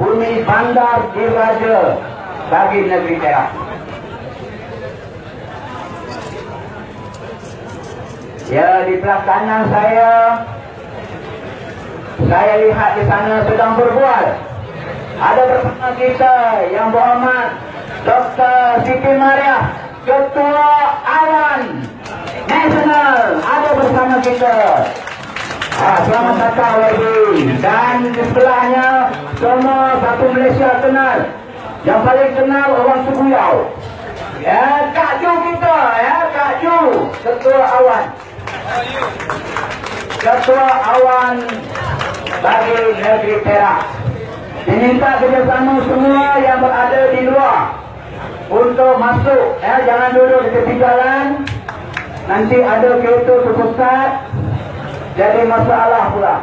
bumi bandar diraja bagi negeri Perak. Ya, di belah kanan saya lihat di sana sedang berbual. Ada bersama kita Yang Berhormat Dr. Siti Mariah, Ketua Awan Nasional, ada bersama kita. Selamat datang lagi. Dan di sebelahnya semua satu Malaysia kenal. Yang paling kenal orang Suguyau. Ya, Kak Ju kita, ya, Kak Ju, Ketua Awan. Ketua Awan bagi negeri Perak. Diminta kerjasama semua yang berada di luar untuk masuk, ya, jangan duduk di tepi jalan. Nanti ada kereta terpusat, jadi masalah pula.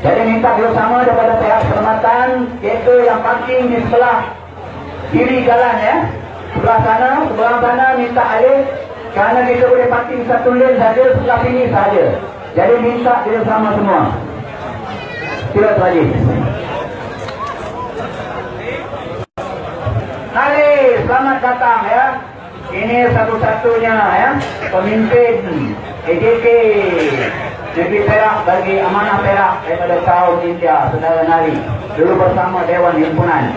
Jadi minta bersama daripada pihak perkhidmatan kereta yang parking di sebelah kiri jalan, ya. Sebelah sana minta alih, kerana kita boleh parking satu lane saja, sebelah sini saja. Jadi minta bersama semua. Sila lagi. Nali, selamat datang, ya. Ini satu-satunya, ya, pemimpin EJK Negeri Perak bagi amanah Perak daripada kaum India, Saudara Nali, dulu bersama Dewan Himpunan.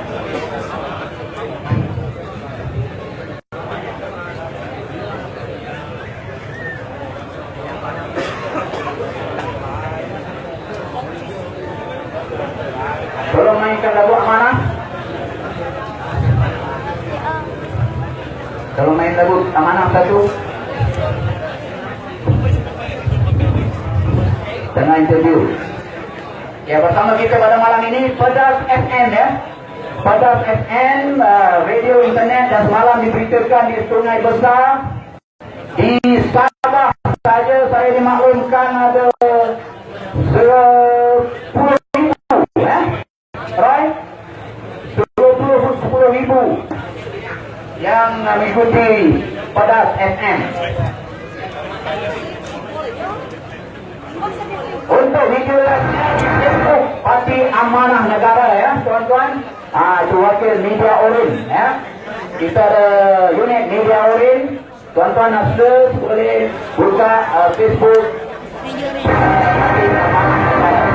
Tolong mainkan lagu amanah. Tolong main lagu amanah satu. Tengah interview. Ya, bersama kita pada malam ini Pedas FM, ya. Pedas FM, radio internet, dan semalam diberitakan di Sungai Besar. Di Sabah saja saya dimaklumkan ada 10,000, ya. Right? 10,000 yang mengikuti Pedas FM. Untuk video Facebook Parti Amanah Negara, ya, tuan-tuan. Itu wakil Media Orin, ya. Kita ada unit Media Orin. Tuan-tuan nak search, boleh buka Facebook Parti Amanah Negara.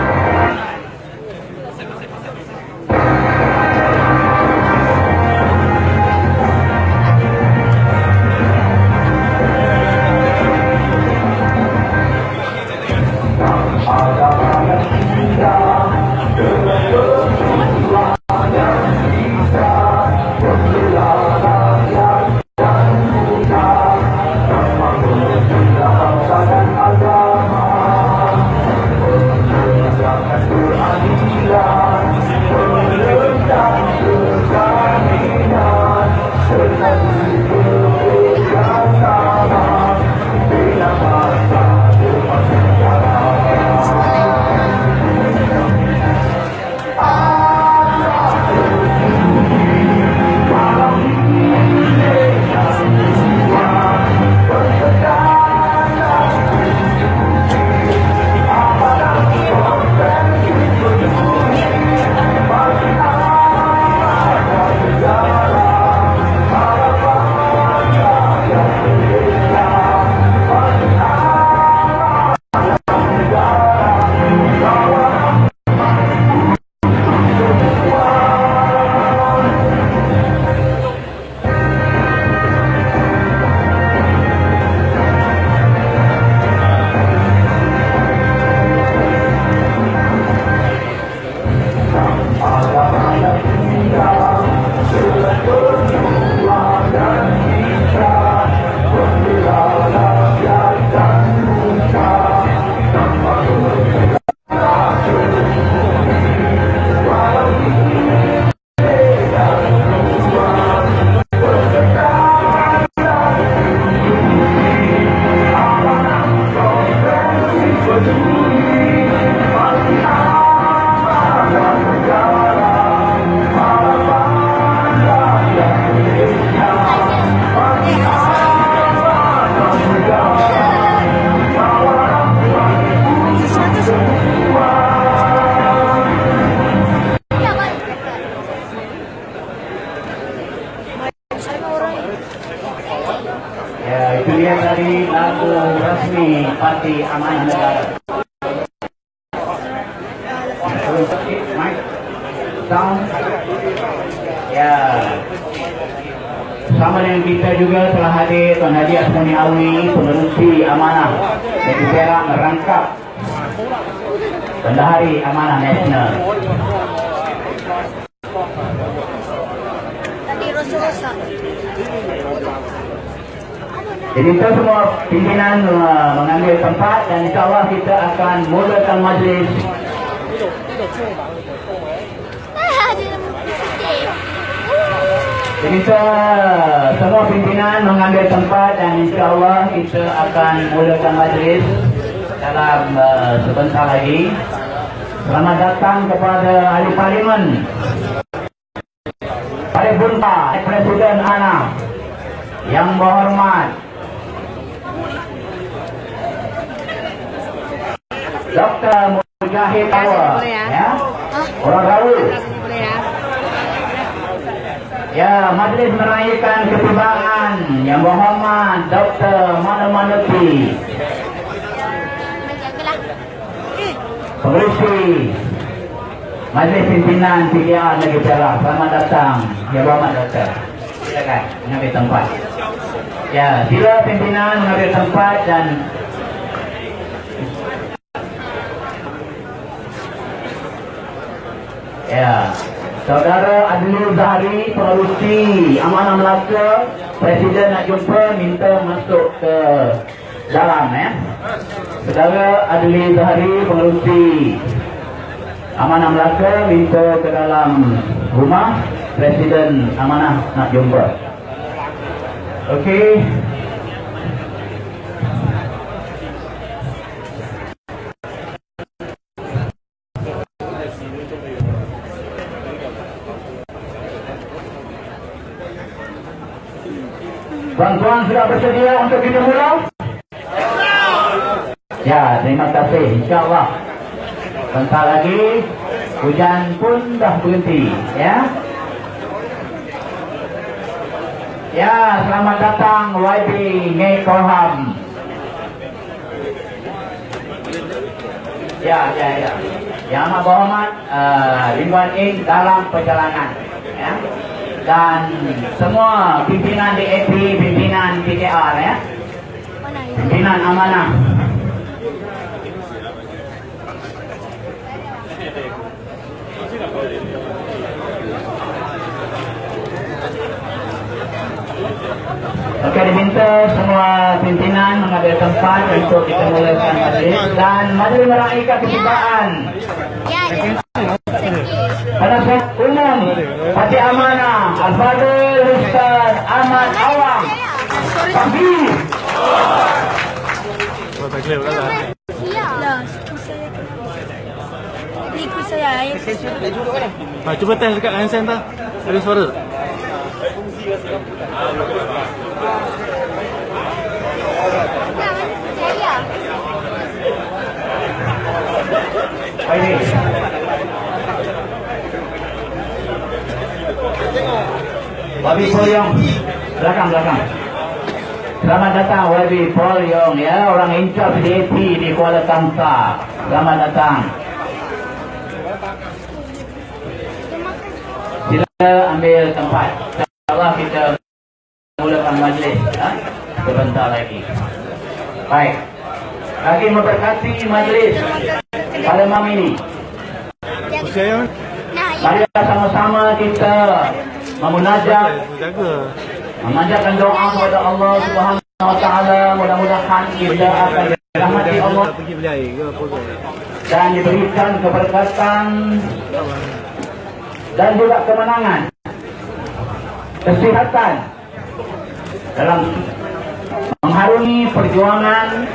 Ya, itu dia tadi lagu resmi Parti Amanah Negara. Sound. Ya. Sama dengan kita juga telah hadir Tuan Haji Asmuni Alwi, Pengerusi Amanah Negeri Perak merangkap Bendahari Amanah Nasional. Tadi rosa-rosa. Jadi kita semua pimpinan mengambil tempat dan insyaAllah kita akan mulakan majlis. Jadi semua pimpinan mengambil tempat dan insyaAllah kita akan mulakan majlis dalam sebentar lagi. Selamat datang kepada Ahli Parlimen Paribunta Presiden ANA yang berhormat Dr. Mujahid Awal, ya, orang Rawu. Ya, majlis merayakan ketibaan yang berhormat Dr. Manuti, Pengerusi Majlis Pimpinan PKR Negeri Perak. Selamat datang, yang berhormat Dr. Silakan mengambil tempat. Ya, sila pimpinan mengambil tempat dan ya, Saudara Adli Zahari, Pengerusi Amanah Melaka, Presiden nak jumpa, minta masuk ke dalam, ya. Saudara Adli Zahari, Pengerusi Amanah Melaka, minta ke dalam rumah. Presiden Amanah nak jumpa. Okey. Tuan-tuan sudah bersedia untuk kita mula? Ya, terima kasih. InsyaAllah bentar lagi hujan pun dah berhenti, ya. Ya, selamat datang YB Ngei Korham. Ya. Yang amat berhormat Ridwan Ing dalam perjalanan, ya. Dan semua pimpinan DAP, pimpinan PKR, ya, pimpinan Amanah. Okey, diminta semua pimpinan mengambil tempat untuk kita mulakan majlis dan majlis meraihkan ketibaan Penasihat Umum Parti Amanah Al-Fadhil Ustaz Ahmad Awang. Pagi. Cuba test dekat handset tu. Ada suara. Baik. Wabi Polyong, belakang. Selamat datang Wabi Polyong, ya, orang incharge DAP di Kuala Kangsar. Selamat datang. Sila ambil tempat. InsyaAllah kita mulakan majlis, ya, sebentar lagi. Baik. Lagi memberkati majlis pada malam ini. Mari sama-sama kita memanjatkan doa kepada Allah Subhanahu Wa Taala. Mudah-mudahan kita akan dirahmati Allah dan diberikan keberkatan dan juga kemenangan, kesihatan dalam mengharungi perjuangan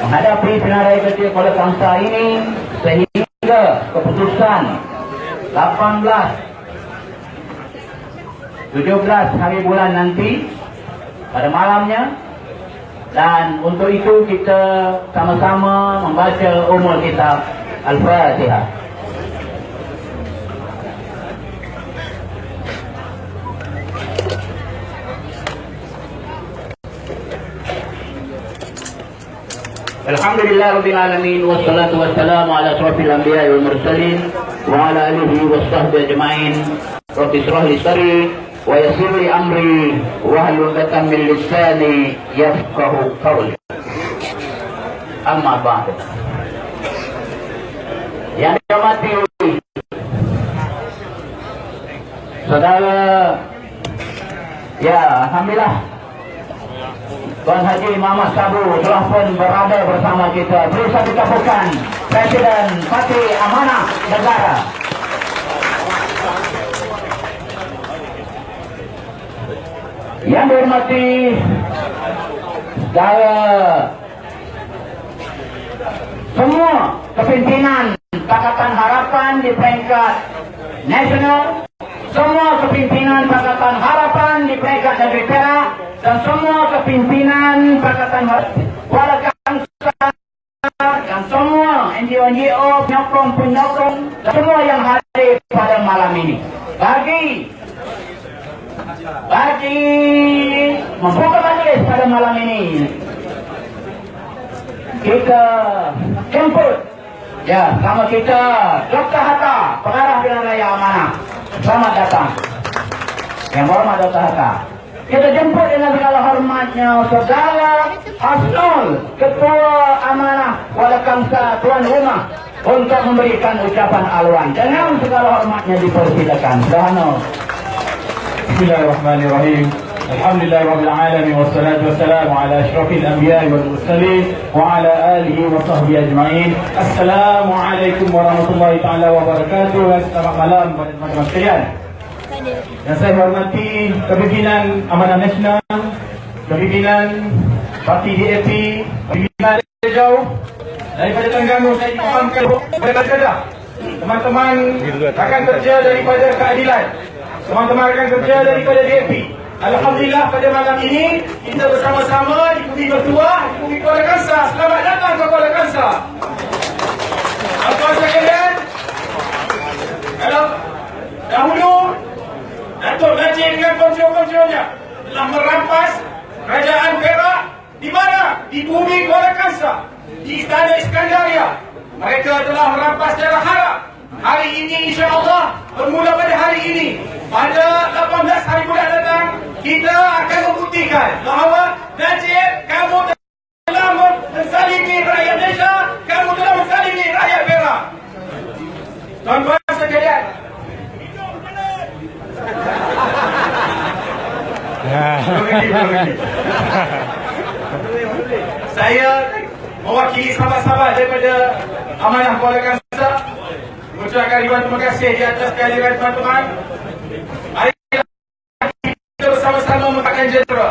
menghadapi pilihan kecil Kuala Kangsar ini sehingga keputusan 17 hari bulan nanti pada malamnya, dan untuk itu kita sama-sama membaca Ummul Kitab Al-Fatihah. Alhamdulillah Rabbil Alamin. Wassalatu wassalamu ala asrafil anbiya wal mursalin wa ala alihi wa sahbihi ajma'in. Rabbi shrah li sadri wa yassir li amri wa hlul 'uqdatam min lisani yafqahu qawli. Amma ba'd. Yang dihormati saudara, ya alhamdulillah Tuan Haji Muhammad Sabu telah pun berada bersama kita. Berusaha dikabulkan Presiden Parti Amanah Negara. Yang dihormati saudara semua kepimpinan Pakatan Harapan di peringkat nasional, semua kepimpinan Pakatan Harapan di peringkat negeri Perak, dan semua kepimpinan Pakatan Kuala Kangsar, dan semua NGO-NGO, penyokong-penyokong, dan semua yang hadir pada malam ini. Bagi membuka majlis pada malam ini, kita jemput sama kita Dr. Hatta, Pengarah Pilihan Raya Amanah. Selamat datang yang hormat Dr. Hatta. Kita jemput dengan segala hormatnya Saudara Hasnul, Ketua Amanah Kuala Kangsar, tuan rumah, untuk memberikan ucapan alwan. Dengan segala hormatnya dipersilakan. Sahno. Bismillahirrahmanirrahim. Alhamdulillah Rabbil Alamin. Wassalatu wassalamu ala ashrafil anbiya wal mursalin wa ala alihi wa sahbihi ajma'in. Assalamualaikum warahmatullahi ta'ala wabarakatuh. Selamat malam kepada teman-teman sekalian. Yang saya hormati kepimpinan Amanah Nasional, kepimpinan Parti DAP, kepimpinan jauh daripada Terengganu. Saya dipahamkan kepada kerja teman-teman akan kerja daripada keadilan, teman-teman akan kerja daripada DAP. Alhamdulillah pada malam ini kita bersama-sama di Bumi Mertua, di Bumi Kuala Kangsar. Selamat datang ke Kuala Kangsar. Tuan sekalian, kalau dahulu Datuk Najib dengan konco-konconya telah merampas Kerajaan Perak di mana? Di Bumi Kuala Kangsar, di Istana Iskandaria. Mereka telah merampas daerah harap. Hari ini insya-Allah, bermula pada hari ini, pada 18 hari bulan datang, kita akan membuktikan bahawa Najib, kamu telah menzalimi rakyat Malaysia, kamu telah menzalimi rakyat Perak. Tuan-tuan sekalian, saya mewakili sahabat-sahabat daripada Amanah Kuala Kangsar mengucapkan ribuan terima kasih di atas kehadiran teman-teman. Hari ini kita bersama-sama menggunakan jentera.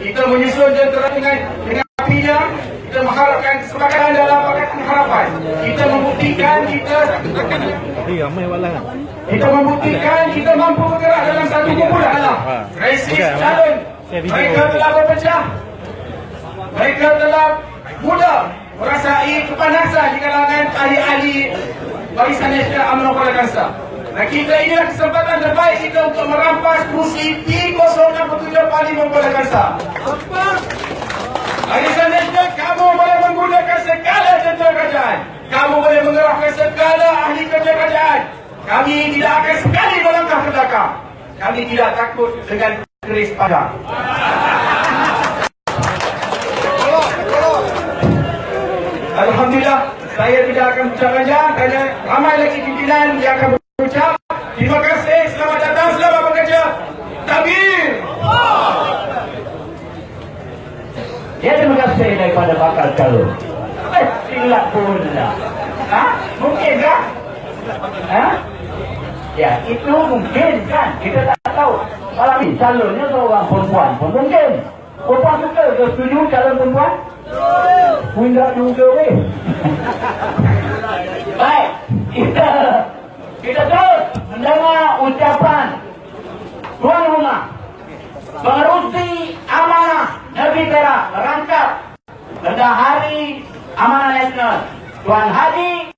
Kita menyusun jentera dengan apinya. Kita mengharapkan kesepakatan dalam Pakatan Harapan. Kita membuktikan kita mampu bergerak dalam satu kumpulan. Krisis calon mereka telah berpecah. Mereka telah mula merasai kepanasan di kalangan ahli-ahli Barisan Nasional UMNO Kuala Kangsar. Dan kita inilah kesempatan terbaik kita untuk merampas kursi P067 Parlimen Kuala Kangsar. Barisan Nasional, kamu boleh menggunakan segala jentera kerajaan. Kamu boleh mengerahkan segala ahli kerja kerajaan. Kami tidak akan sekali melangkah ke belakang. Kami tidak takut dengan keris padang. Alhamdulillah, saya tidak akan bercakap panjang kerana ramai lagi pimpinan yang akan berucap. Terima kasih, selamat datang, selamat bekerja. Takbir. Ya, terima kasih daripada bakal calon. Silap pula. Mungkin kan? Ya, itu mungkin kan? Kita tak tahu. Malam ini calonnya seorang perempuan pun mungkin. Perempuan suka ke setuju calon perempuan? Pundak juga weh. Baik, kita terus mendengar ucapan tuan rumah pengerusi Amanah Negeri Perak merangkap Bendahari Amanah Nasional Tuan Haji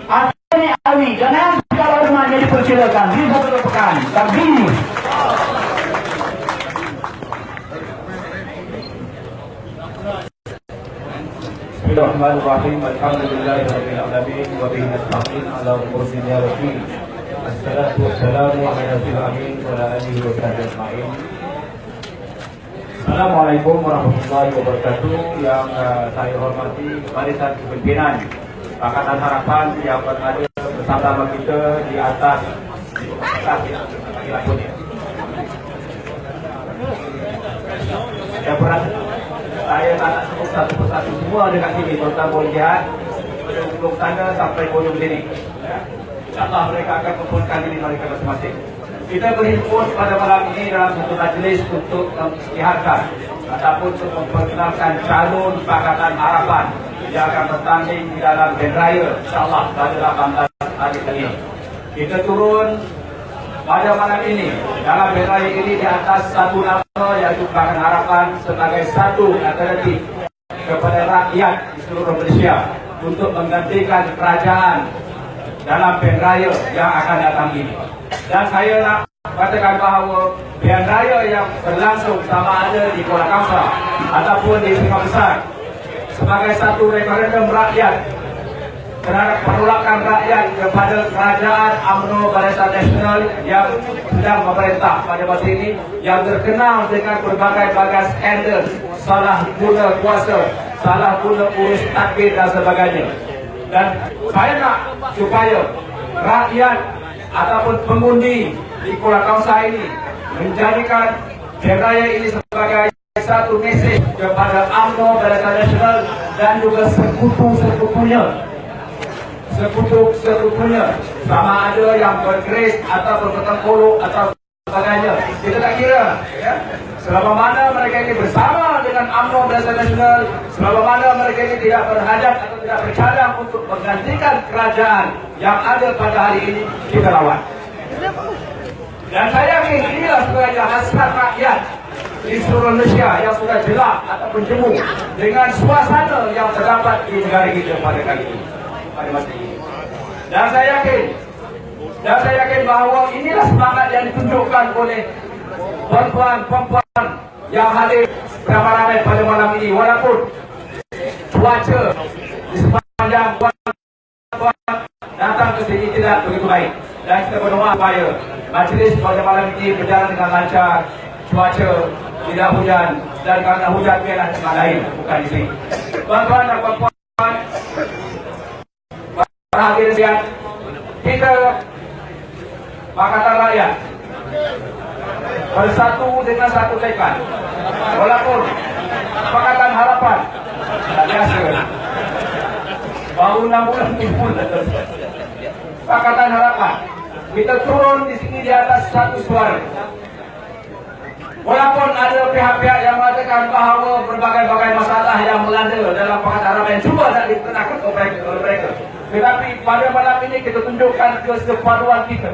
Hasnul Alwi. Dengan segala hormatnya dipersilakan di satu pekan. Takbir. Bismillahirrahmanirrahim. Alhamdulillahirabbil alamin wa bihi nasta'in ala umuri dunya wa din. Assalatu wassalamu ala nabiyil amin wa ala alihi wa sahbihi ajma'in. Assalamualaikum warahmatullahi wabarakatuh. Yang saya hormati barisan kepimpinan Pakatan Harapan yang berada bersama kita di atas saya tak nak sebut satu persatu semua dekat sini, terutama lihat ujung sana sampai ujung sini. InsyaAllah mereka akan kumpulkan diri mereka masing-masing. Kita berhimpun pada malam ini dalam satu majlis untuk mengisytiharkan ataupun untuk memperkenalkan calon Pakatan Harapan yang akan bertanding di dalam band raya InsyaAllah pada 18 hari ini. Kita turun pada malam ini dalam band raya ini di atas satu nama, iaitu Pakatan Harapan sebagai satu alternatif kepada rakyat di seluruh Malaysia untuk menggantikan kerajaan dalam band raya yang akan datang ini. Dan saya nak katakan bahawa band raya yang berlangsung sama ada di Kuala Kangsar ataupun di Sungai Besar sebagai satu referendum rakyat terhadap penolakan rakyat kepada kerajaan UMNO Barisan Nasional yang sedang memerintah pada masa ini, yang terkenal dengan berbagai-bagai skandal, salah guna kuasa, salah guna urus takbir dan sebagainya. Dan saya nak supaya rakyat ataupun pengundi di Kuala Kangsar ini menjadikan band raya ini sebagai satu mesej kepada UMNO Barisan Nasional dan juga sekutu-sekutunya, sama ada yang berkeris atau bertengkolok atau sebagainya. Kita tak kira, ya? Selama mana mereka ini bersama dengan UMNO Barisan Nasional, selama mana mereka ini tidak berhadap atau tidak bercadang untuk menggantikan kerajaan yang ada pada hari ini, kita lawan. Dan saya yakin inilah sebenarnya hasrat rakyat di seluruh Malaysia yang sudah jelak ataupun jemu dengan suasana yang terdapat di negara kita pada kali ini, pada masa ini. Dan saya yakin bahawa inilah semangat yang ditunjukkan oleh perempuan-perempuan yang hadir beramai-ramai pada malam ini, walaupun cuaca di sepanjang perempuan datang ke sini tidak begitu baik. Dan kita berdoa supaya majlis pada malam ini berjalan dengan lancar, cuaca tidak hujan, dan kerana hujan biarlah tempat lain, bukan di sini. Tuan-tuan dan puan-puan, para hadirin sekalian, kita Pakatan Rakyat bersatu dengan satu tekad. Walaupun Pakatan Harapan tak biasa, baru 6 bulan timbul. Pakatan Harapan, kita turun di sini di atas satu suara. Walaupun ada pihak-pihak yang mengatakan bahawa berbagai-bagai masalah yang melanda dalam Pakatan Harapan yang cuba nak ditenangkan oleh mereka, tetapi pada malam ini kita tunjukkan kesepaduan kita.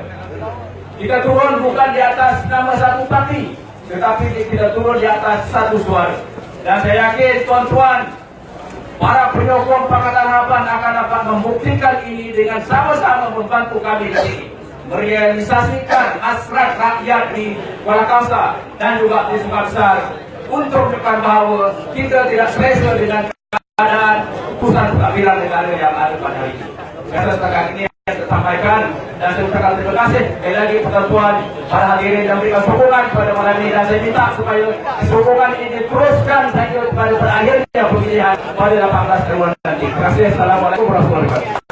Kita turun bukan di atas nama satu parti, tetapi kita turun di atas satu suara. Dan saya yakin tuan-tuan, para penyokong Pakatan Harapan akan dapat membuktikan ini dengan sama-sama membantu kami di sini merealisasikan hasrat rakyat di Kuala Kangsar dan juga di Sungai Besar untuk menunjukkan bahawa kita tidak selesa dengan keadaan pusat keadilan negara yang ada pada hari ini. Saya setakat ini yang saya sampaikan, dan saya ucapkan terima kasih sekali lagi kepada tuan, para hadirin yang memberikan sokongan pada malam ini, dan saya minta supaya sokongan ini diteruskan sehingga pada berakhirnya pemilihan pada 18 Februari nanti. Terima kasih. Assalamualaikum warahmatullahi wabarakatuh.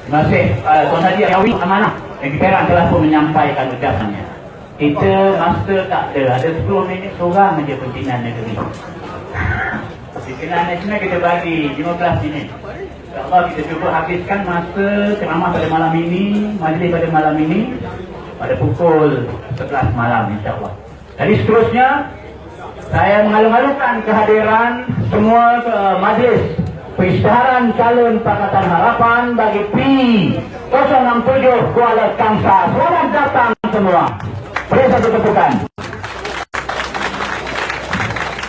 Terima kasih Tuan Haji Ayawi Amanah yang Perak telah pun menyampaikan ucapannya. Kita masa tak ada 10 minit seorang saja pimpinan negeri. Pimpinan nasional kita bagi 15 minit. InsyaAllah kita cuba habiskan masa ceramah pada malam ini, majlis pada malam ini pada pukul 11 malam insyaAllah. Jadi seterusnya saya mengalu-alukan kehadiran semua majlis pengisytiharan calon Pakatan Harapan bagi P067 Kuala Kangsar. Selamat datang semua. Beri satu tepukan.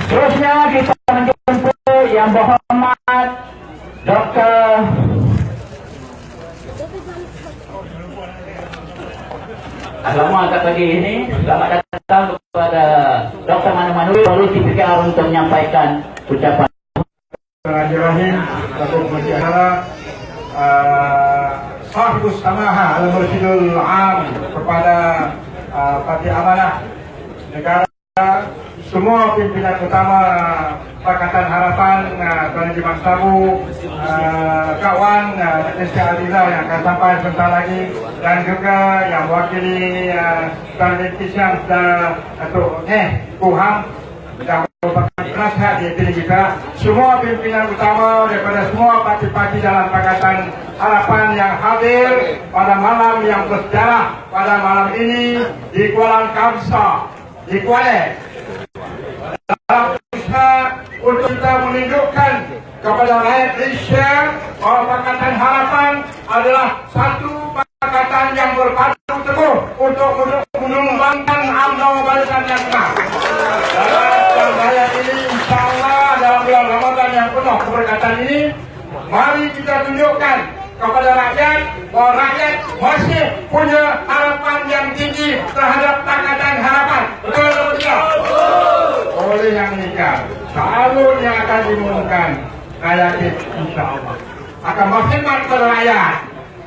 Terusnya kita menjemput Yang Berhormat Dr. Selamat kat pagi ini, selamat datang kepada Dr. Manu Solusi PKR untuk menyampaikan ucapan. Bismillahirrahmanirrahim. Datuk Masyarakat Sahbus Samaha Al-Mursyidul Am kepada Parti Amanah Negara, semua pimpinan utama Pakatan Harapan, Tuan Haji Mat Sabu, kawan Dr. Aliza yang akan sampai sebentar lagi, dan juga yang mewakili Tuan Letisyam Datuk Kuham yang merupakan penasihat di pilih kita, semua pimpinan utama daripada semua parti-parti dalam Pakatan Harapan yang hadir pada malam yang bersejarah pada malam ini di Kuala Kamsa, di Kuala, dalam usaha untuk kita menunjukkan kepada rakyat Malaysia bahawa Pakatan Harapan adalah satu pakatan yang berpadu teguh untuk menumbangkan UMNO Barisan Nasional. Dalam rakyat ini, insyaAllah dalam bulan Ramadan yang penuh keberkatan ini, mari kita tunjukkan kepada rakyat bahawa rakyat masih punya harapan yang tinggi terhadap Pakatan Harapan. Betul atau tidak? Oleh yang nikah, calon yang akan diumumkan, saya yakin insyaAllah akan berkhidmat kepada rakyat,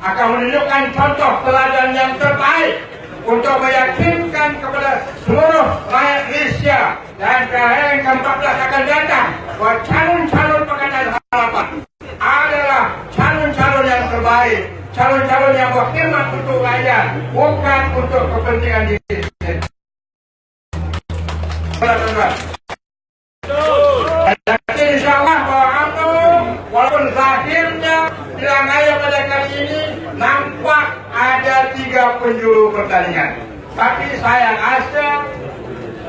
akan menunjukkan contoh teladan yang terbaik untuk meyakinkan kepada seluruh rakyat Malaysia dan yang ke-14 akan datang bahawa calon-calon Pakatan Harapan adalah calon-calon yang terbaik, calon-calon yang berkhidmat untuk rakyat, bukan untuk kepentingan diri sendiri. Dan insyaAllah bahawa UMNO walaupun zahirnya dilangai pada kali ini nampak ada 3 penjuru pertandingan, tapi saya rasa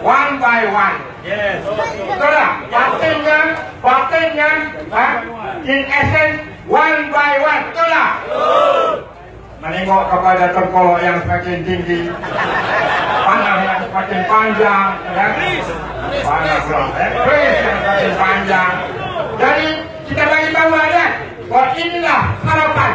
one by one. Yes. Betul tak? Batinnya in essence one by one. Betul tak? Menengok kepada tengkolok yang semakin tinggi, panah yang semakin panjang, panah pula, yang semakin panjang. Jadi kita bagi tahu ada bahawa inilah harapan,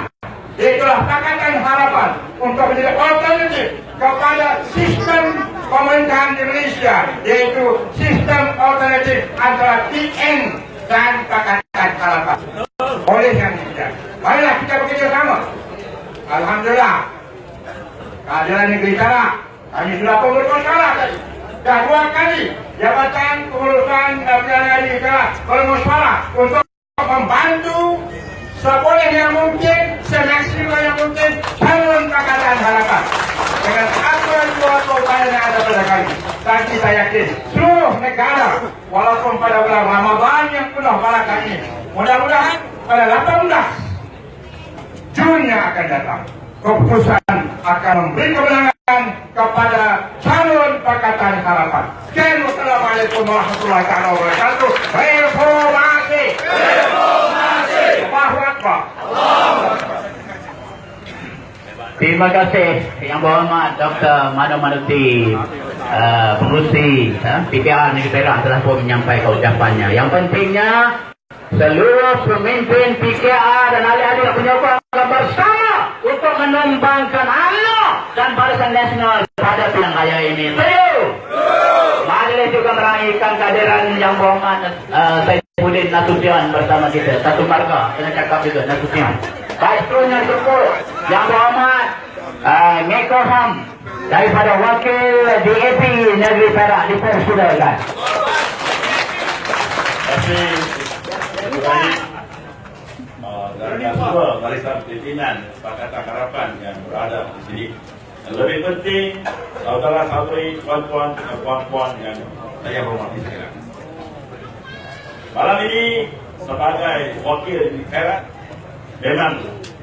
itulah Pakatan Harapan untuk menjadi alternatif kepada sistem pemerintahan di Malaysia, yaitu sistem alternatif antara PN dan Pakatan Harapan. Oleh yang demikian, marilah kita bekerja sama. Alhamdulillah, keadilan negeri Sarawak, kami sudah bermusyawarah tadi. Dah 2 kali Jabatan Pengurusan Pilihan Raya Sarawak bermusyawarah untuk membantu seboleh yang mungkin, semaksimal yang mungkin calon Pakatan Harapan dengan apa dua upaya yang ada pada kami. Dan kita yakin seluruh negara, walaupun pada bulan Ramadan yang penuh barakah ini, mudah-mudahan pada 18 Jun yang akan datang, keputusan akan memberi kemenangan kepada calon Pakatan Harapan. Sekian, wassalamualaikum warahmatullahi wabarakatuh. Reformasi! Reformasi! Allahu Akbar! Terima kasih Yang Berhormat Dr. Manu Manuti, pengurusi PKR Negeri Perak telah pun menyampaikan ucapannya. Yang pentingnya seluruh pemimpin PKR dan ahli-ahli penyokong bersama untuk menumbangkan UMNO dan Barisan Nasional pada pilihan raya ini. Setuju? Majlis juga meraihkan kehadiran Yang Berhormat Saifuddin Nasution bersama kita. Satu marga, kena cakap juga Nasution. Baik, seterusnya cukup Yang Berhormat Meko Ham daripada Wakil DAP Negeri Perak dipersilakan. Terima kasih. Dan semua barisan pimpinan Pakatan Harapan yang berada di sini. Yang lebih penting, saudara-saudari, tuan-tuan dan puan-puan yang saya hormati sekalian. Malam ini sebagai wakil di Perak memang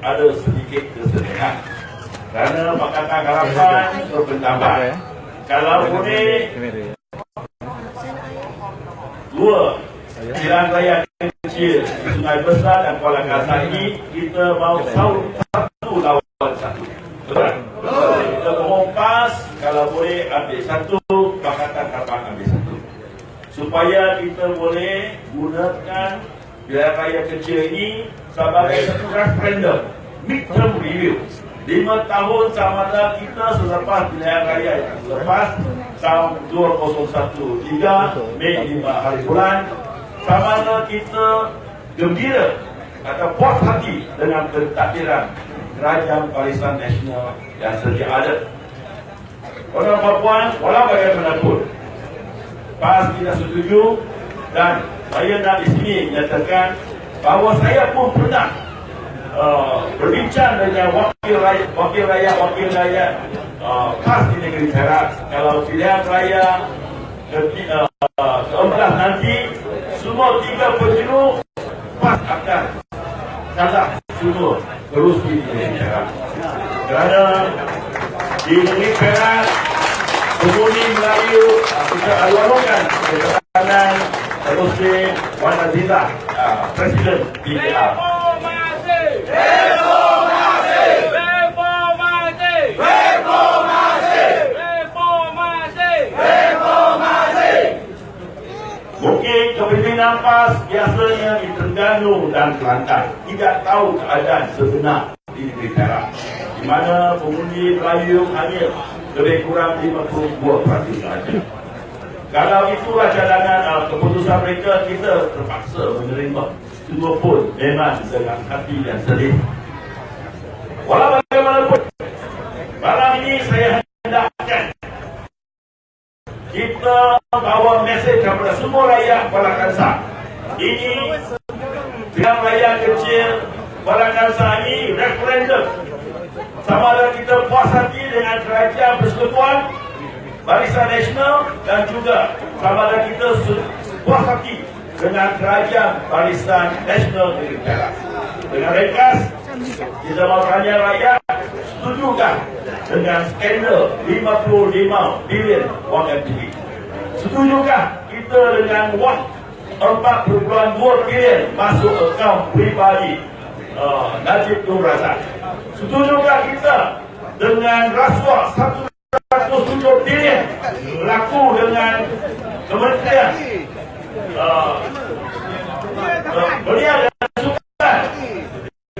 ada sedikit kesedihan kerana Pakatan Harapan bertambah. Kalau boleh 2 pilihan raya kecil Sungai Besar dan Kuala Kasar ini kita mau satu lawan satu. Betul? Kita mengupas kalau boleh ambil satu, Pakatan Harapan ambil satu. Supaya kita boleh gunakan pilihan raya kecil ini sebagai satu referendum, midterm review. 5 tahun sama ada kita selepas pilihan raya, selepas tahun 2001, 3 Mei 5 hari bulan, sama ada kita gembira atau puas hati dengan ketakdiran Kerajaan Barisan Nasional yang sedia ada. Tuan-tuan puan, walau bagaimanapun, PAS tidak setuju, dan saya nak di sini menyatakan bahawa saya pun pernah berbincang dengan wakil rakyat PAS di negeri Perak. Kalau pilihan raya ke-14 nanti, semua 3 penjuru PAS akan salah semua kerusi di negeri Perak. Kerana di negeri Perak, pengundi Melayu kita alukan ketahanan kerusi Wan Azizah, Presiden DPR. Mungkin kepimpinan PAS biasanya di Terengganu dan Kelantan tidak tahu keadaan sebenar di negeri Perak, di mana pengundi Melayu hanya lebih kurang 52% saja. Kalau itulah cadangan keputusan mereka, kita terpaksa menerima. Semua pun memang dengan hati yang sedih. Walau bagaimanapun, malam ini saya hendakkan kita bawa mesej kepada semua rakyat Kuala Kangsar. Ini pilihan raya kecil Kuala Kangsar ini referendum. Sama ada kita puas hati dengan Kerajaan Persekutuan Barisan Nasional, dan juga sama ada kita puas hati dengan Kerajaan Barisan Nasional negeri Perak. Dengan ringkas, kita mahu tanya rakyat, setujukah dengan skandal 55 bilion wang MTV? Setujukah kita dengan wang 4.2 bilion masuk akaun pribadi Najib Tun Razak? Setujukah kita dengan rasuah 107 bilion berlaku dengan Kementerian Belia dan Sukan?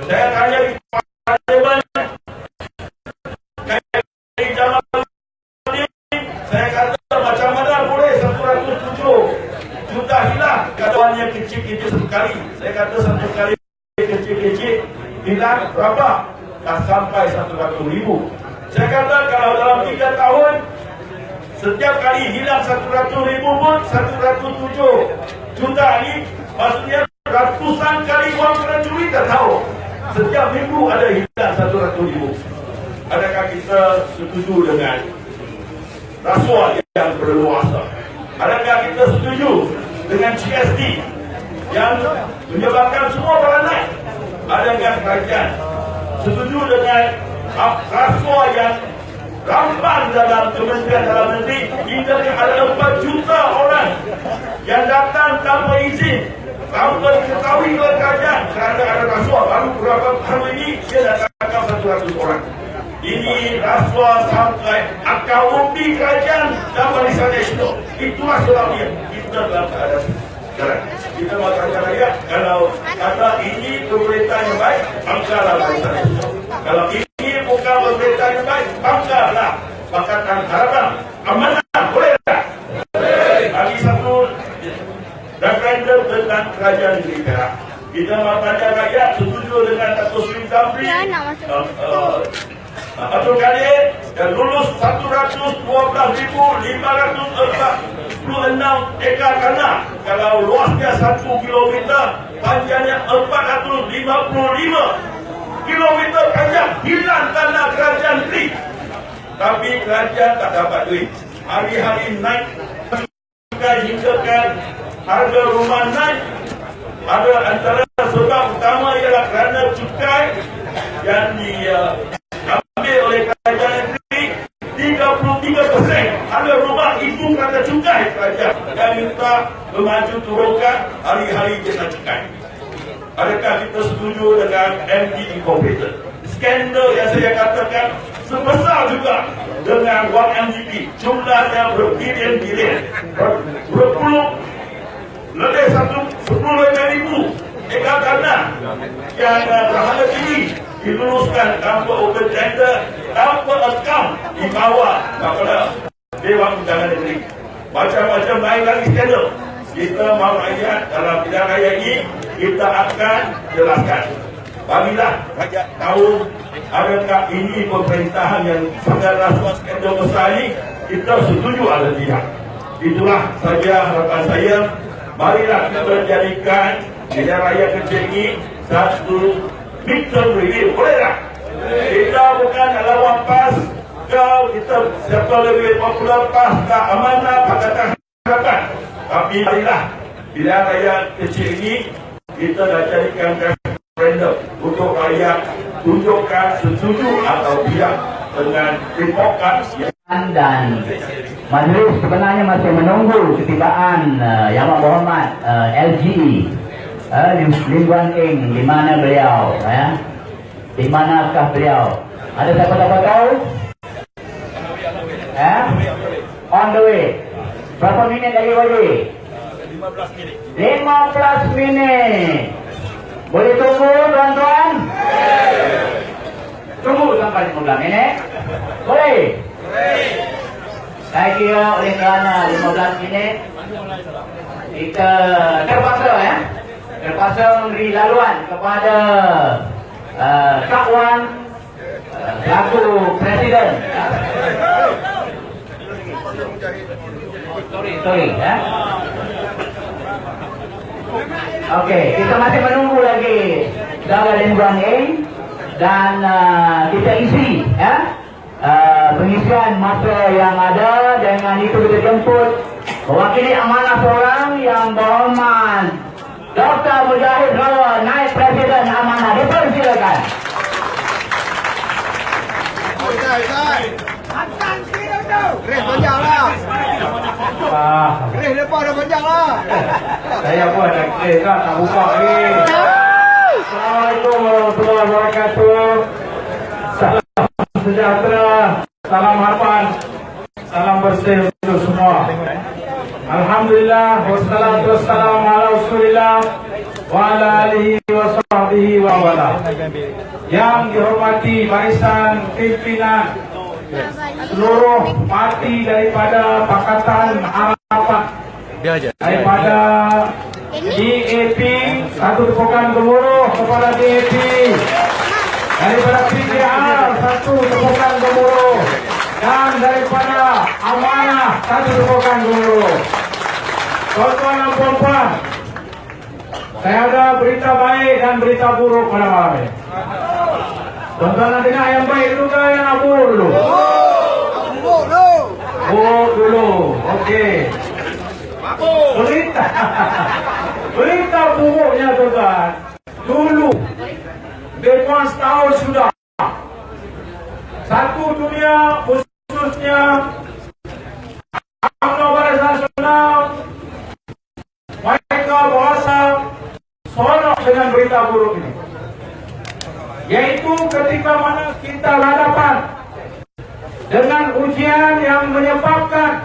Saya tanya di Parlimen, di zaman ini, saya kata macam mana boleh 107 juta hilang? Kataannya kecil-kecil sekali. Saya kata satu kali kecil-kecil hilang berapa? Dah sampai 100,000. Saya kata kalau dalam 3 tahun setiap kali hilang 100,000 pun 107 juta ini, maksudnya ratusan kali wang pencuri tak tahu. Setiap minggu ada hilang 100,000. Adakah kita setuju dengan rasuah yang berleluasa? Adakah kita setuju dengan GST yang menyebabkan semua barang naik? Adakah kerajaan setuju dengan rasuah yang rampan dalam Kementerian Dalam Negeri, hingga ada 4 juta orang yang datang tanpa izin, tanpa diketahui oleh kerajaan kerana ada rasuah? Baru beberapa hari ini dia datangkan 100 orang. Ini rasuah sampai akal umbi kerajaan dan Barisan Nasional. Itulah sebabnya kita dalam keadaan sekarang. Kita mahu tanya rakyat, kalau kata ini pemerintahan yang baik, banggalah Barisan Nasional. Kalau ini bukan pemerintahan yang baik, banggalah Pakatan Harapan Amanah. Boleh tak? Bagi satu referendum tentang kerajaan negeri Perak. Kita mahu tanya rakyat, setuju dengan Datuk Seri Zamri Abdul Kadir dan lulus 112,546 ekar tanah. Kalau luasnya 1 kilometer, panjangnya 455 kilometer panjang, hilang tanah kerajaan negeri. Tapi kerajaan tak dapat duit. Hari-hari naik cukai, hinggakan harga rumah naik. Ada antara sebab utama ialah kerana cukai yang diambil oleh kerajaan negeri 33%. Ada rumah itu kerana cukai kerajaan yang minta memaju turunkan, hari-hari dia nak cukai. Adakah kita setuju dengan MD Incorporated? Skandal yang saya katakan sebesar juga dengan wang MDB, jumlahnya berbilion-bilion, lebih 10,000 ekar tanah yang berharga tinggi diluluskan tanpa open tender, tanpa account dibawa kepada Dewan Undangan Negeri. Macam-macam lain lagi skandal. Kita mahu rakyat dalam pilihan raya ini, kita akan jelaskan. Bagilah rakyat tahu adakah ini pemerintahan yang sangat rasuah skandal besar ini kita setuju atau tidak. Itulah saja harapan saya. Marilah kita jadikan pilihan raya kecil ini satu midterm review. Boleh tak? Kita bukan lawan PAS. Kita siapa lebih popular PAS tak amanah Pakatan Harapan. Tapi marilah pilihan raya kecil ini kita dah jadikan referendum untuk rakyat tunjukkan setuju atau tidak dengan repokat dan majlis sebenarnya masih menunggu ketibaan Yang Berhormat LGE Lim Guan Eng. Di mana beliau? Di manakah beliau? Ada siapa-siapa tahu? On the way. Berapa minit lagi Wadi? 15 minit. 15 minit. Boleh tunggu tuan-tuan? Tunggu sampai 15 minit. Boleh? Saya kira oleh kerana 15 minit kita terpaksa memberi laluan kepada Kak Wan selaku Presiden. Sorry. Okey, kita masih menunggu lagi Saudara Lim Guan Eng dan kita isi pengisian masa yang ada. Dengan itu kita jemput mewakili amanah seorang Yang Berhormat Dr. Mujahid Rawa, naib Presiden amanah. Dipersilakan. Keris panjang lah. Keris depan dah panjang lah. Saya pun ada keris lah, tak buka lagi. Assalamualaikum warahmatullahi wabarakatuh. Salam sejahtera, salam harapan, salam bersih untuk semua. Alhamdulillah, wassalatu wassalamu ala Rasulillah wa ala alihi wa sahbihi wa wala. Yang dihormati barisan pimpinan seluruh parti daripada Pakatan Harapan, daripada DAP, satu tepukan gemuruh kepada DAP, daripada PKR, satu tepukan gemuruh, dan daripada Amanah, satu tepukan gemuruh. Tuan-tuan dan puan-puan, saya ada berita baik dan berita buruk pada malam ini. Tuan-tuan nak dengar yang baik dulu ke yang nak buruk dulu? Buruk dulu. Okey. Berita buruknya tuan-tuan. Dulu, depan setahun sudah, satu dunia khususnya UMNO Barisan Nasional, mereka berasa sonok dengan berita buruk ini. Yaitu ketika mana kita berhadapan dengan ujian yang menyebabkan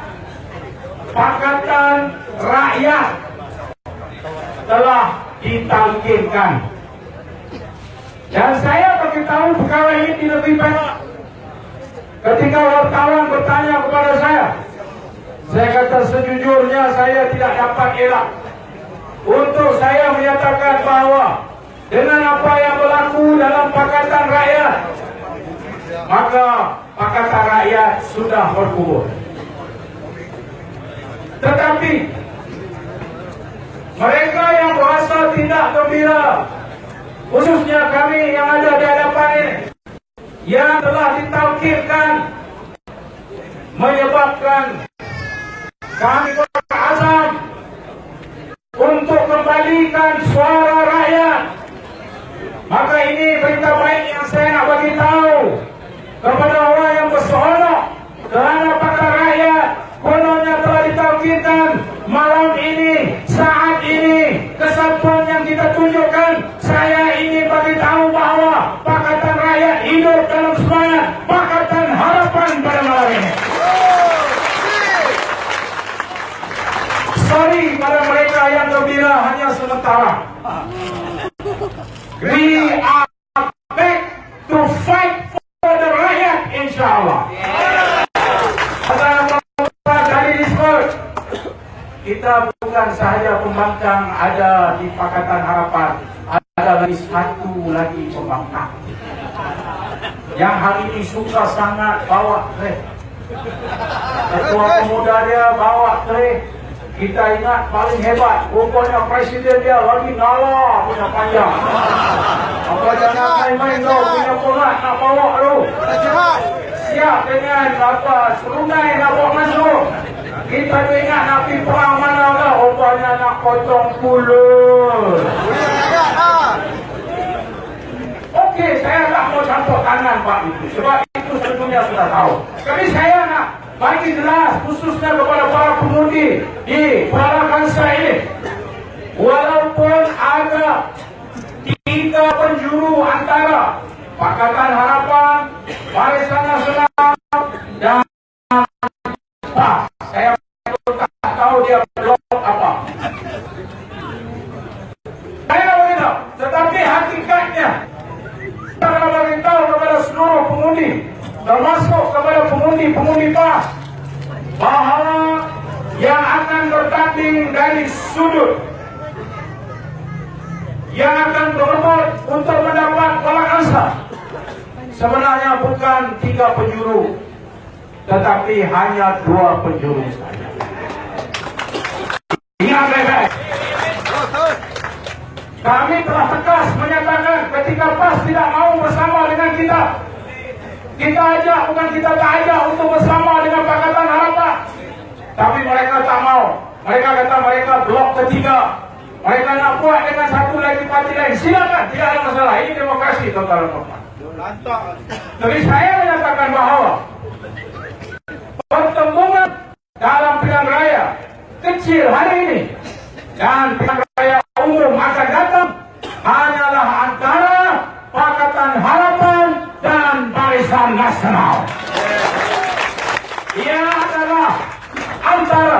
Pakatan Rakyat telah ditalkinkan. Dan saya beritahu perkara ini lebih banyak. Ketika wartawan bertanya kepada saya kata sejujurnya saya tidak dapat elak untuk saya menyatakan bahawa dengan apa yang berlaku dalam Pakatan Rakyat, maka Pakatan Rakyat sudah berkubur. Tetapi mereka yang berasa tidak gembira, khususnya kami yang ada di hadapan ini, yang telah ditalkinkan, menyebabkan kami berazam untuk kembalikan suara rakyat. Maka ini berita baik yang saya nak bagi tahu kepada orang yang berseronok kerana Pakatan Rakyat kononnya telah ditalkinkan malam ini, saat ini, kesatuan yang kita tunjukkan. Saya ingin bagi tahu bahawa Pakatan Rakyat hidup dalam semangat Pakatan Harapan pada malam ini. Sorry pada mereka yang gembira hanya sementara. We are back insyaAllah. Tadi disebut, kita bukan sahaja pembangkang ada di Pakatan Harapan, ada lagi satu lagi pembangkang yang hari ini suka sangat bawa trek. Ketua pemuda dia bawa trek. Kita ingat paling hebat, rupanya presiden dia lagi ngalah punya panjang. Apa jangan main-main kau punya polat nak bawa tu. Siap dengan apa serunai nak bawa masuk. Kita ingat nak pergi perang mana dah, rupanya nak potong pulut. Okey, saya tak mau campur tangan Pak itu, sebab itu sebenarnya sudah tahu. Tapi saya nak bagi jelas khususnya kepada para pemudi di Purwakarta ini, walaupun ada 3 penjuru antara Pakatan Harapan, Barisan Nasional dan PAS, saya tak tahu dia blok apa. Saya beritahu, tetapi hakikatnya saya beritahu kepada seluruh pemudi, termasuk kepada pemudi PAS, bahawa yang akan bertanding dari sudut, yang akan berebut untuk mendapat bola angsa, sebenarnya bukan 3 penjuru, tetapi hanya 2 penjuru saja. Ingat baik-baik. Kami telah tegas menyatakan ketika PAS tidak mau bersama dengan kita, kita ajak, bukan kita tak ajak untuk bersama dengan Pakatan Harapan. Tapi mereka tak mau. Mereka kata mereka blok ketiga. Mereka nak buat dengan satu lagi parti lain. Silakan, tidak ada masalah. Ini demokrasi, tuan-tuan. Jadi saya menyatakan bahawa pertemuan dalam pilihan raya kecil hari ini dan pilihan raya umum akan datang hanyalah antara Pakatan Harapan dan Barisan Nasional. Ia adalah antara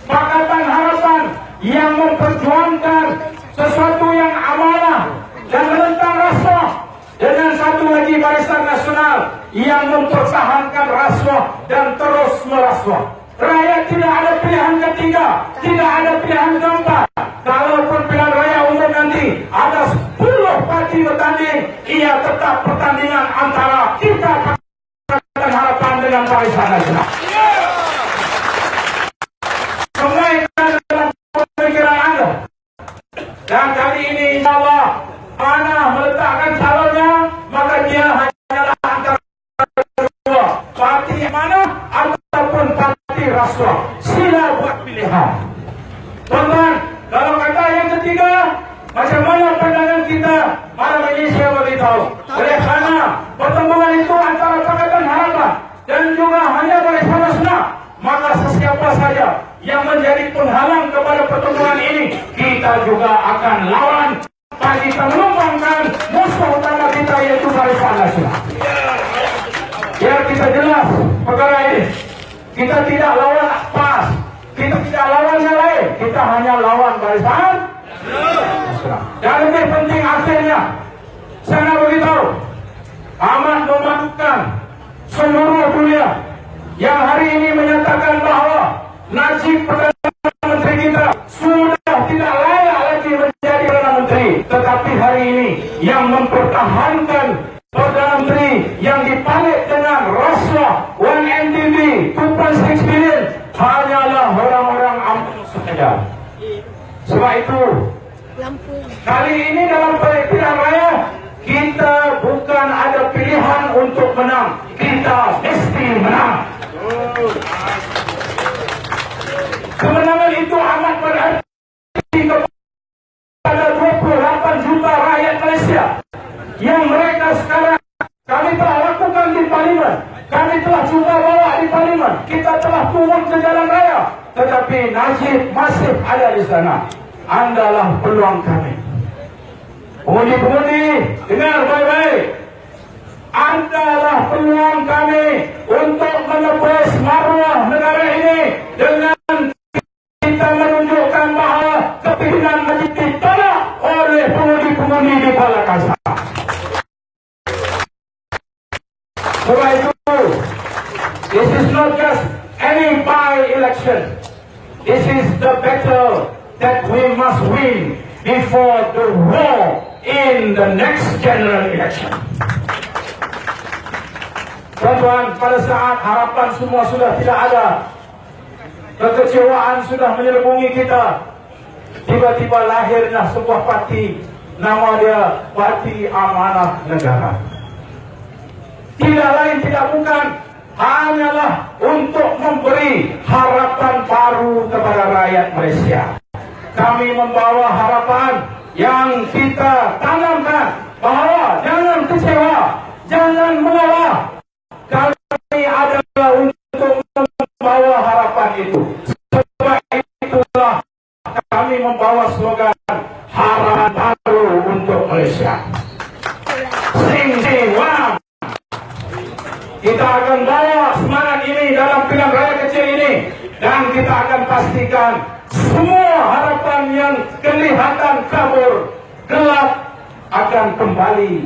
Pakatan Harapan yang memperjuangkan sesuatu yang amanah dan menentang rasuah, dengan satu lagi Barisan Nasional yang mempertahankan rasuah dan terus merasuah. Rakyat tidak ada pilihan ketiga, tidak ada pilihan keempat. Kalaupun pilihan raya umum nanti ada 10 parti bertanding, ia tetap pertandingan antara kita Pakatan Harapan dengan Barisan Nasional. Semua itu dalam pemikiran Anda. Dan kali ini insyaAllah mana meletakkan calonnya, maka dia hanyalah antara 2 parti mana ataupun parti rasuah. Sila buat pilihan. Tuan-tuan, kalau kata yang ketiga, macam mana pandangan kita? Malam ini saya beritahu. Oleh kerana pertemuan itu antara Pakatan Harapan dan juga hanya Barisan Nasional, maka sesiapa saja yang menjadi penghalang kepada pertemuan ini, kita juga akan lawan bagi kita menumbangkan musuh utama kita, yaitu Barisan Nasional. Ya, kita jelas perkara ini. Kita tidak lawan PAS, kita tidak lawan yang lain, kita hanya lawan Barisan Nasional. Dan lebih penting akhirnya, saya nak beritahu, amat memalukan seluruh dunia yang hari ini menyatakan bahawa Najib Perdana Menteri kita sudah tidak layak lagi menjadi Perdana Menteri. Tetapi hari ini yang mempertahankan Perdana Menteri yang dipalit dengan rasuah 1MDB 2.6 billion hanyalah orang-orang AMNO saja. Sebab itu kali ini dalam pilihan raya kita bukan ada pilihan untuk menang, kita mesti menang. Kemenangan itu amat berarti kepada 28 juta rakyat Malaysia yang mereka sekarang kami telah lakukan di Parlimen, kami telah cuba bawa di Parlimen, kita telah turun ke jalan raya, tetapi Najib masih ada di sana. Andalah peluang kami. Pemudi-pemudi, dengar baik-baik. Andalah peluang kami untuk menebus maruah negara ini dengan kita menunjukkan bahawa kepimpinan Najib ditolak oleh pemudi-pemudi di Purwakarta. Sebab itu is not just any by-election. This is the battle that we must win before the war in the next general election. Tuan-tuan, pada saat harapan semua sudah tidak ada, kekecewaan sudah menyelubungi kita, tiba-tiba lahirlah sebuah parti, nama dia Parti Amanah Negara. Tidak lain tidak bukan hanyalah untuk memberi harapan baru kepada rakyat Malaysia. Kami membawa harapan yang kita tanamkan bahawa jangan kecewa, jangan mengalah. Kami adalah untuk membawa harapan itu. Sebab itulah kami membawa slogan harapan baru untuk Malaysia. Sing sing wang. Kita akan bawa semangat ini dalam pilihan raya kecil ini, dan kita akan pastikan semua harapan yang kelihatan kabur, gelap akan kembali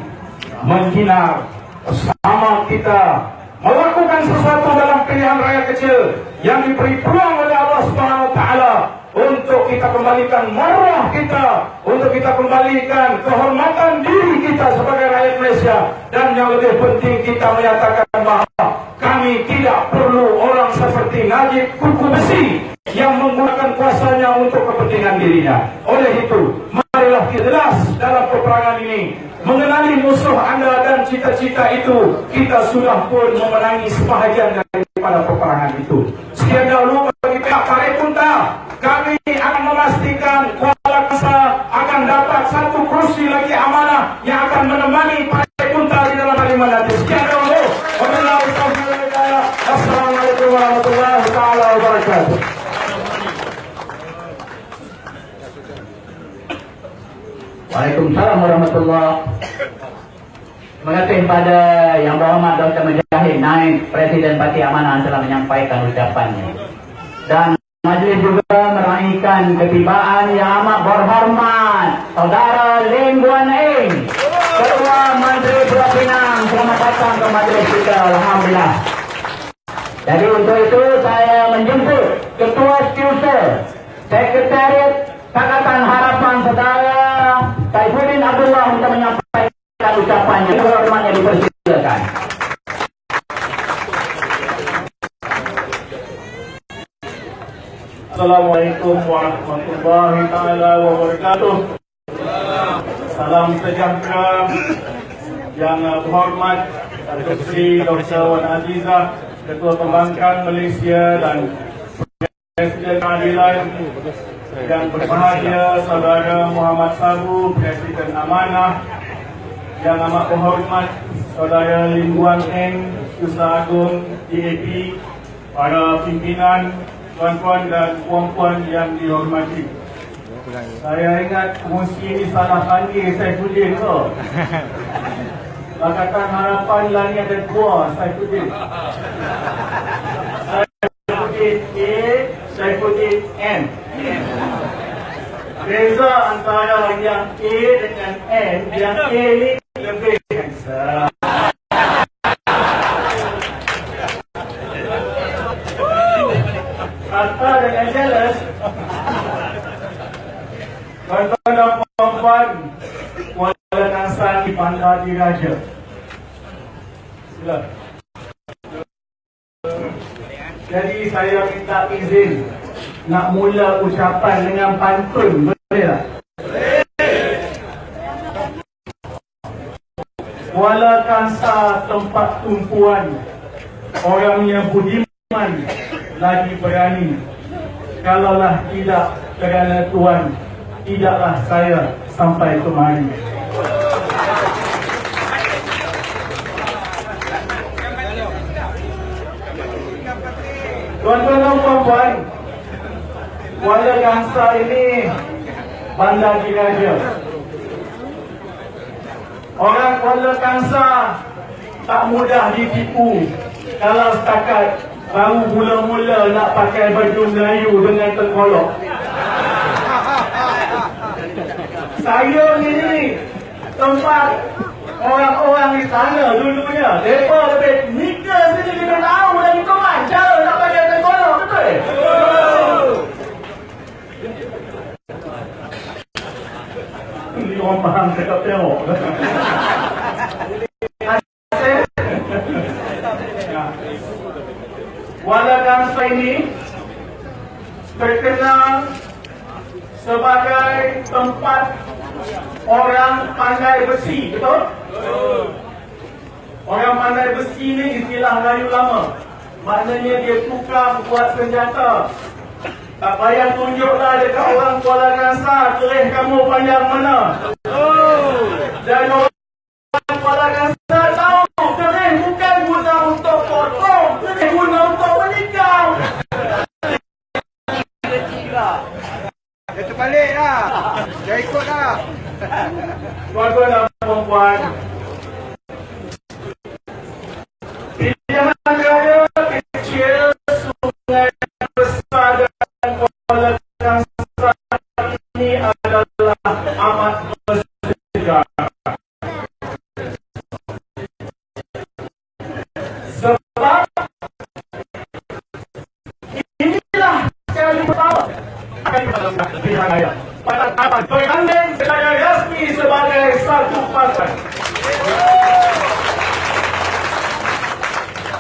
menyinar bersama kita melakukan sesuatu dalam pilihan raya kecil yang diberi peluang oleh Allah Subhanahu Wa Taala untuk kita kembalikan marwah kita, untuk kita kembalikan kehormatan diri kita sebagai rakyat Malaysia, dan yang lebih penting kita menyatakan bahawa kami tidak perlu orang seperti Najib Kuku Besi yang menggunakan kuasanya untuk kepentingan dirinya. Oleh itu, marilah kita jelas dalam peperangan ini, mengenali musuh anda dan cita-cita itu. Kita sudah pun memenangi sebahagian daripada peperangan itu. Sekian dahulu bagi pihak Parepunta. Kami akan memastikan Kuala Kangsar akan dapat satu kursi lagi amanah yang akan menemani Parepunta di dalam parlimen nanti. Sekian dahulu. Assalamualaikum warahmatullahi wabarakatuh. Waalaikumsalam warahmatullahi. Terima kasih kepada Yang Berhormat Dr. Mujahid Naib, Presiden Parti Amanah telah menyampaikan ucapannya. Dan majlis juga meraihkan ketibaan yang amat berhormat Saudara Lim Guan Eng, Ketua Menteri Pulau Pinang. Selamat datang ke majlis kita, alhamdulillah. Jadi untuk itu saya menjemput Ketua Setiausaha Sekretariat Pakatan Harapan Saudara Saifuddin Abdullah untuk menyampaikan ucapannya. Hormatnya dipersilakan. Assalamualaikum warahmatullahi taala wabarakatuh. Salam sejahtera yang berhormat Datuk Seri Dr. Wan Azizah, Ketua Pembangkang Malaysia dan Presiden Keadilan, yang berbahagia Saudara Muhammad Sabu, Presiden Amanah, yang amat berhormat Saudara Lim Guan Eng, Usaha Agung DAP, para pimpinan, tuan-tuan dan puan-puan yang dihormati. Saya ingat pengusi ini salah panggil Saifuddin tu. Pakatan Harapan lah ni ada dua Saifuddin. Saifuddin A, Saifuddin N. Beza antara yang A dengan N, yang A ni lebih handsome. Kata dengan jealous. Tuan-tuan dan puan-puan, Kuala Kangsar di Bandar Diraja. Sila. Jadi saya minta izin nak mula ucapan dengan pantun, boleh tak? Kuala Kangsar tempat tumpuan orang yang budiman lagi berani. Kalaulah tidak kerana Tuhan, tidaklah saya sampai kemari. Tuan-tuan dan puan-puan, Kuala Kangsar ini Bandar Diraja. Orang Kuala Kangsar tak mudah ditipu kalau setakat baru mula-mula nak pakai baju Melayu dengan tengkolok. Saya ni tempat orang-orang di sana dulunya, mereka lebih nikah sini, dia tahu dari kawan. cara nak bagi tengok, betul? Ini orang faham cakap tengok. Kuala Kangsar ini terkenal sebagai tempat orang pandai besi, betul? Orang pandai besi ni istilah Melayu lama. Maknanya dia tukang buat senjata. Tak payah tunjuklah dekat orang Kuala Kangsar kerih kamu panjang mana. Dan orang Kuala Kangsar tahu kerih bukan guna untuk potong, kerih guna untuk menikam. Dia terbalik lah. Dia ikut lah. Tuan-tuan dan puan-puan, pilihan raya kecil Sungai Besar dan Kuala Kangsar ini adalah amat bersejarah. Sebab inilah sekali pertama pilihan raya pada tahun bertanding secara rasmi sebagai satu partai.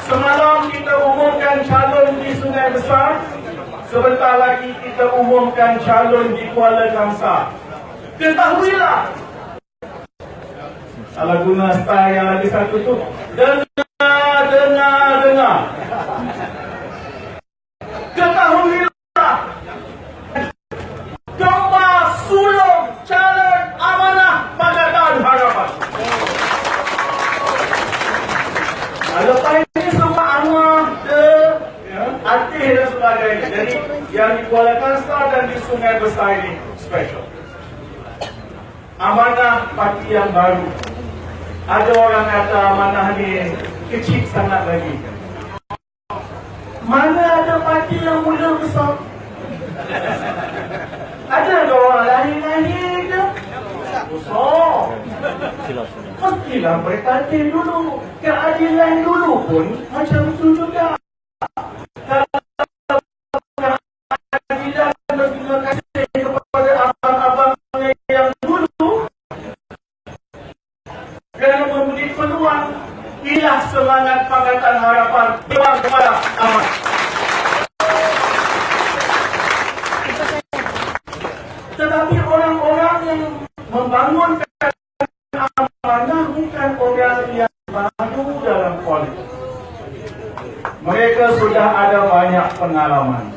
Semalam kita umumkan calon di Sungai Besar. Sebentar lagi kita umumkan calon di Kuala Kangsar. Ketahuilah, salah guna style yang lagi satu tu. Dengar. Ketahuilah, gambar sulung calon amanah Pakatan Harapan. Lepas ini semua amanah artis dan sebagainya. Jadi yang di Kuala Kangsar dan di Sungai Besar ini special. Amanah parti yang baru. Ada orang kata amanah ni kecil sangat lagi. Mana ada parti yang mula besar? Ada ke orang lahir-lahir ke? Besar. Mestilah berkata dulu. Keadilan dulu pun macam itu juga. Keadilan berterima kasih kepada abang-abangnya yang dulu kerana memberi peluang. Inilah semangat Pakatan Harapan peluang kepada amanah. Tetapi orang-orang yang membangunkan amanah bukan orang yang baru dalam politik. Mereka sudah ada banyak pengalaman.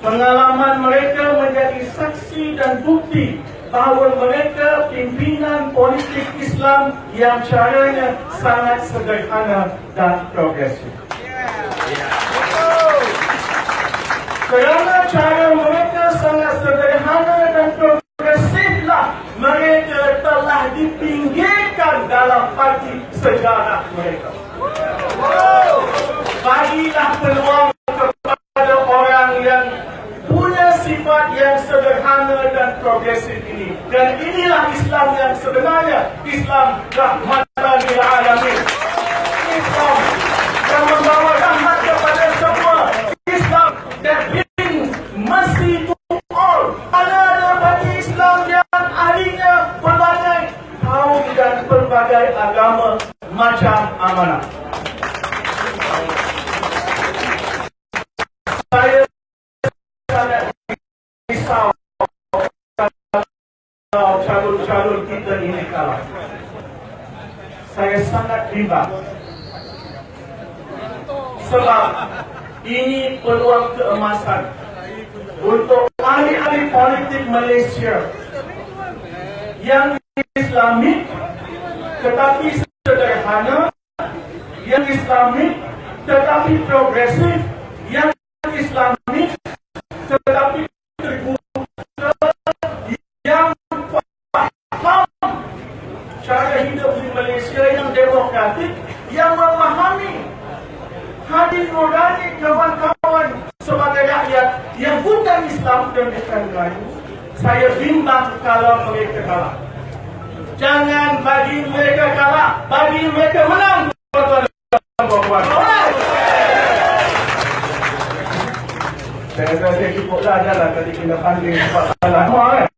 Pengalaman mereka menjadi saksi dan bukti bahawa mereka pimpinan politik Islam yang caranya sangat sederhana dan progresif. Kerana cara mereka sangat sederhana dan progresiflah mereka telah dipinggirkan dalam parti sejarah mereka. Bagilah peluang kepada orang yang punya sifat yang sederhana dan progresif ini. Dan inilah Islam yang sebenarnya. Islam rahmatan lil alamin. Islam yang membawa rahmat kepada semua. Islam that brings mercy to all. Ada bagi Islam yang ahlinya berbagai kaum dan berbagai agama macam amanah. Saya sangat risau kalau calon-calon kita ini kalah. Saya sangat bimbang. Sebab ini peluang keemasan untuk ahli-ahli politik Malaysia yang Islamik tetapi sederhana, yang Islamik tetapi progresif, yang Islamik tetapi terbuka, yang faham cara hidup di Malaysia yang demokratik, yang memahami hati nurani kawan-kawan sebagai rakyat yang bukan Islam dan bukan Melayu. Saya bimbang kalau mereka kalah. Jangan bagi mereka kalah, bagi mereka menang. Tuan-tuan dan puan-puan. Saya rasa saya cukuplah jalan tadi kena panding sebab salah kan.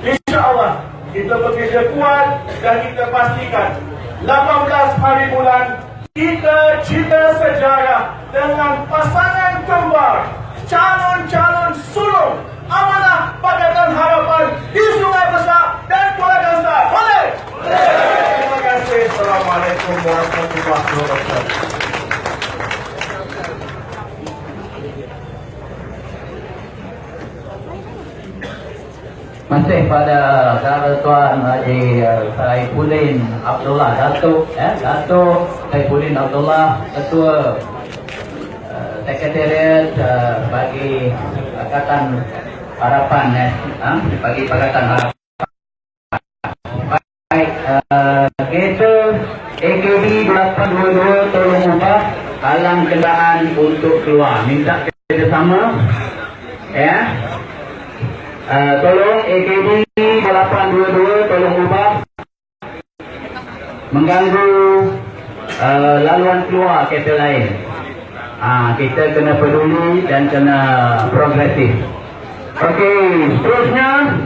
InsyaAllah kita bekerja kuat dan kita pastikan 18 hari bulan kita cita sejarah dengan pasangan kembar calon-calon sulung amanah Pakatan Harapan di Sungai Besar dan Kuala Kangsar. Boleh? Terima kasih. Assalamualaikum warahmatullahi wabarakatuh. Masih pada Tuan Haji Saifuddin Abdullah Datuk Saifuddin Abdullah, Ketua Sekretariat bagi Pakatan Harapan bagi Pakatan Harapan. Baik, kereta AKB 822 tolong ubah halang kenderaan untuk keluar. Minta kerjasama ya. Tolong AKB 822 tolong ubah mengganggu laluan keluar kereta lain. Kita kena peduli dan kena progresif. Okey, seterusnya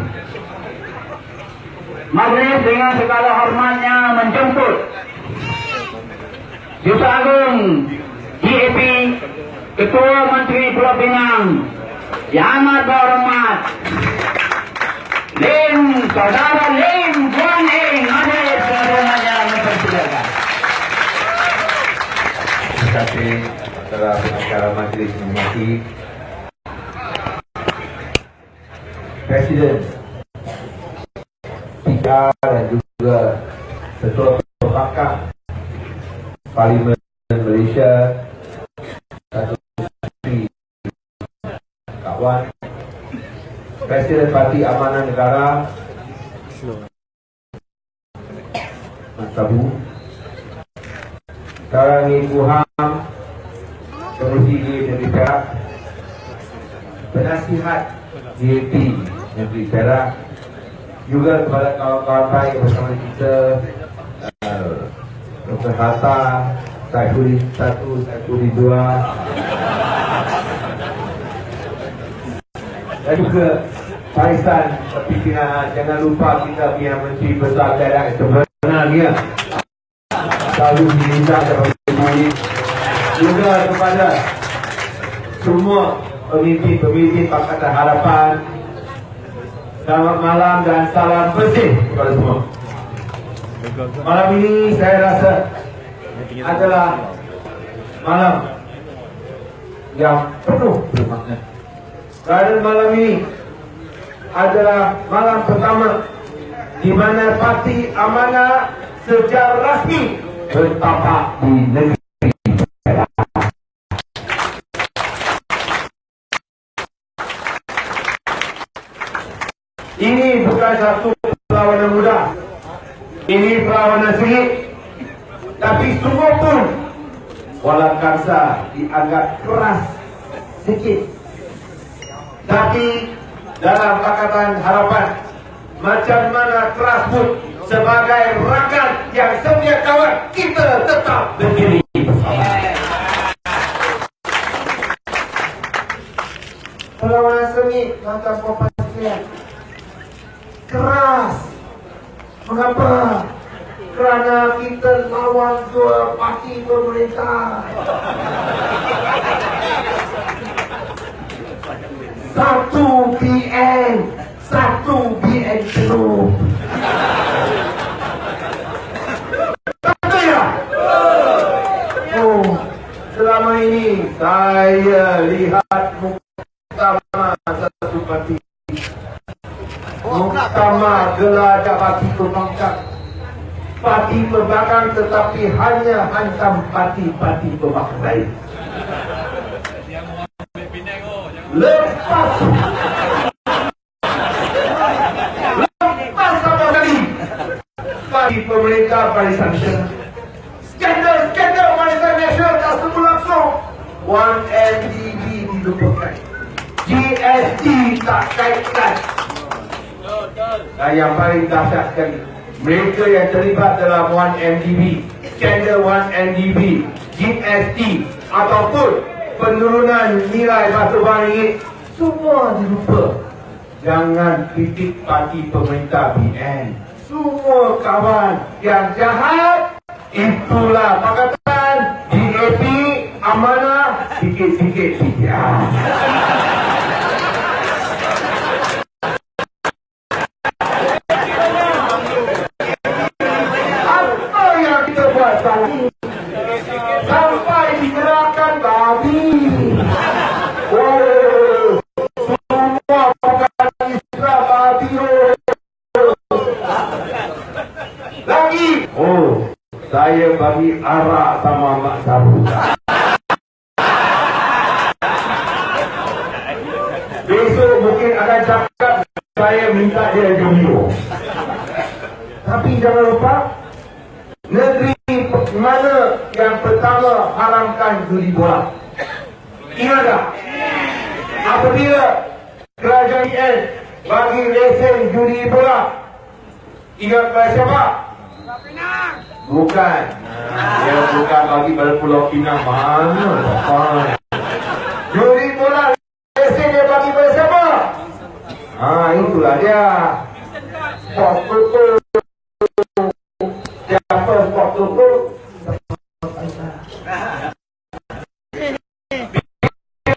majlis dengan segala hormatnya menjemput Juta Agung GAP Ketua Menteri Pulau Pinang Yang amat berhormat Saudara Lim Guan Eng, majlis dengan mempersilakan. Terima kasih saudara pengacara majlis menghormati Presiden PKR dan juga Ketua Pembangkang Parlimen Malaysia, Datuk Seri Kawan Presiden Parti Amanah Negara Mat Sabu, Sekarang Ibu Ham Pengurusi Negeri Perak, Penasihat GAP Negeri Perak, juga kepada kawan-kawan baik bersama kita, Dr. Hatta, Saifuddin 1, Saifuddin 2, dan juga Parisan Pimpinan. Jangan lupa kita punya Menteri Besar Daerah yang sebenarnya selalu diminta kepada juga kepada semua pemimpin-pemimpin Pakatan Harapan. Selamat malam dan salam bersih kepada semua. Malam ini saya rasa adalah malam yang penuh bermakna. Kerana malam ini adalah malam pertama di mana Parti Amanah secara rasmi bertapak di negeri Perak. Ini bukan satu perlawanan mudah. Ini perlawanan sengit. Tapi semua pun Kuala Kangsar dianggap keras sikit. Tapi dalam Pakatan Harapan, macam mana keras pun, sebagai rakan yang setia kawan, kita tetap berdiri bersama. Perlawanan sengit, tuan-tuan puan sekalian, keras. Mengapa? Kerana kita lawan dua parti pemerintah. Satu BN, satu BN penuh. Betul ya? Oh, selama ini saya lihat muktamar satu parti. Muktamar gelar parti pembangkang. Parti pembangkang tetapi hanya hantam parti-parti pembangkang lain. Lepas sama kali parti pemerintah Barisan Nasional, skandal Barisan Nasional tak berlangsung. 1MDB dilupakan, GST tak kaitkan. Dan yang paling dahsyat sekali, mereka yang terlibat dalam 1MDB, skandal 1MDB, GST ataupun penurunan nilai batu bara ringgit, semua dilupa. Jangan kritik parti pemerintah BN. Semua kawan yang jahat, itulah Pakatan DAP Amanah sikit-sikit pijak. Apa yang kita buat tadi sampai digerakkan babi? Oh, semua bukan Islam babi. Lagi, oh, saya bagi arak sama Mak Sabu. Besok mungkin akan cakap saya minta dia jumio. Tapi jangan lupa, negeri mana yang pertama haramkan judi bola? Ingat tak? Apabila kerajaan BN bagi lesen judi bola, ingat pada siapa? Bukan. Dia bukan bagi pada Pulau Pinang. Mana? Judi bola lesen dia bagi pada siapa? Itulah dia. Sport Toto. Siapa Sport Toto?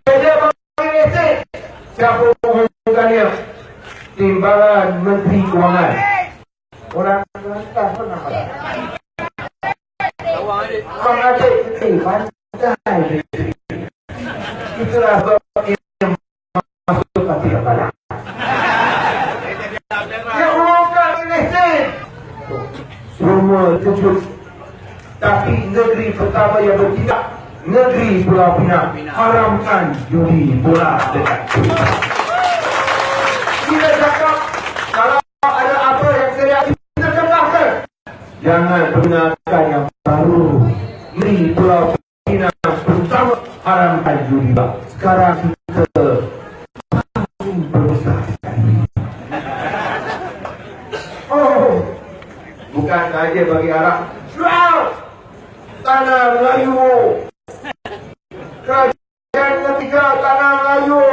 Dia bagi lesen. Siapa hubungannya? Timbalan Menteri Kewangan. Orang Kelantan pernah ada. Orang adik pandai. Itulah sebab yang masuk parti Amanah. Yang umumkan lesen. Semua terjun. Tapi negeri pertama yang bertindak, negeri Pulau Pinang, haramkan judi bola dekat kita. Kita cakap kalau ada apa yang saya kita kembangkan. Jangan pergunakan yang baru. Negeri Pulau Pinang pertama haramkan judi bola. Sekarang kita berusaha sekali. Oh, bukan saja bagi arak. Jual tanah Melayu. Kerajaan ketiga tanah Melayu.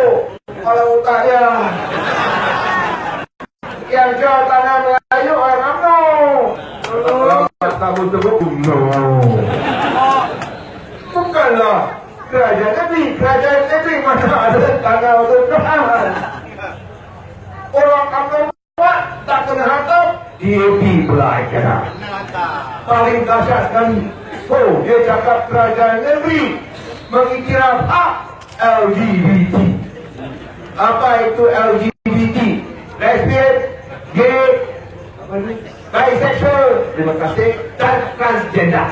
Kalau tak dia yang jual tanah Melayu orang no. Tahu sebut no. Bukanlah kerajaan negeri mana ada tanah untuk jual. Orang kampung buat tak kena hantar, DAP pula kena. Paling dahsyat sekali. Oh, dia cakap kerajaan negeri mengiktiraf hak LGBT. Apa itu LGBT? Lesbian, gay, bisexual, terima kasih, dan transgender.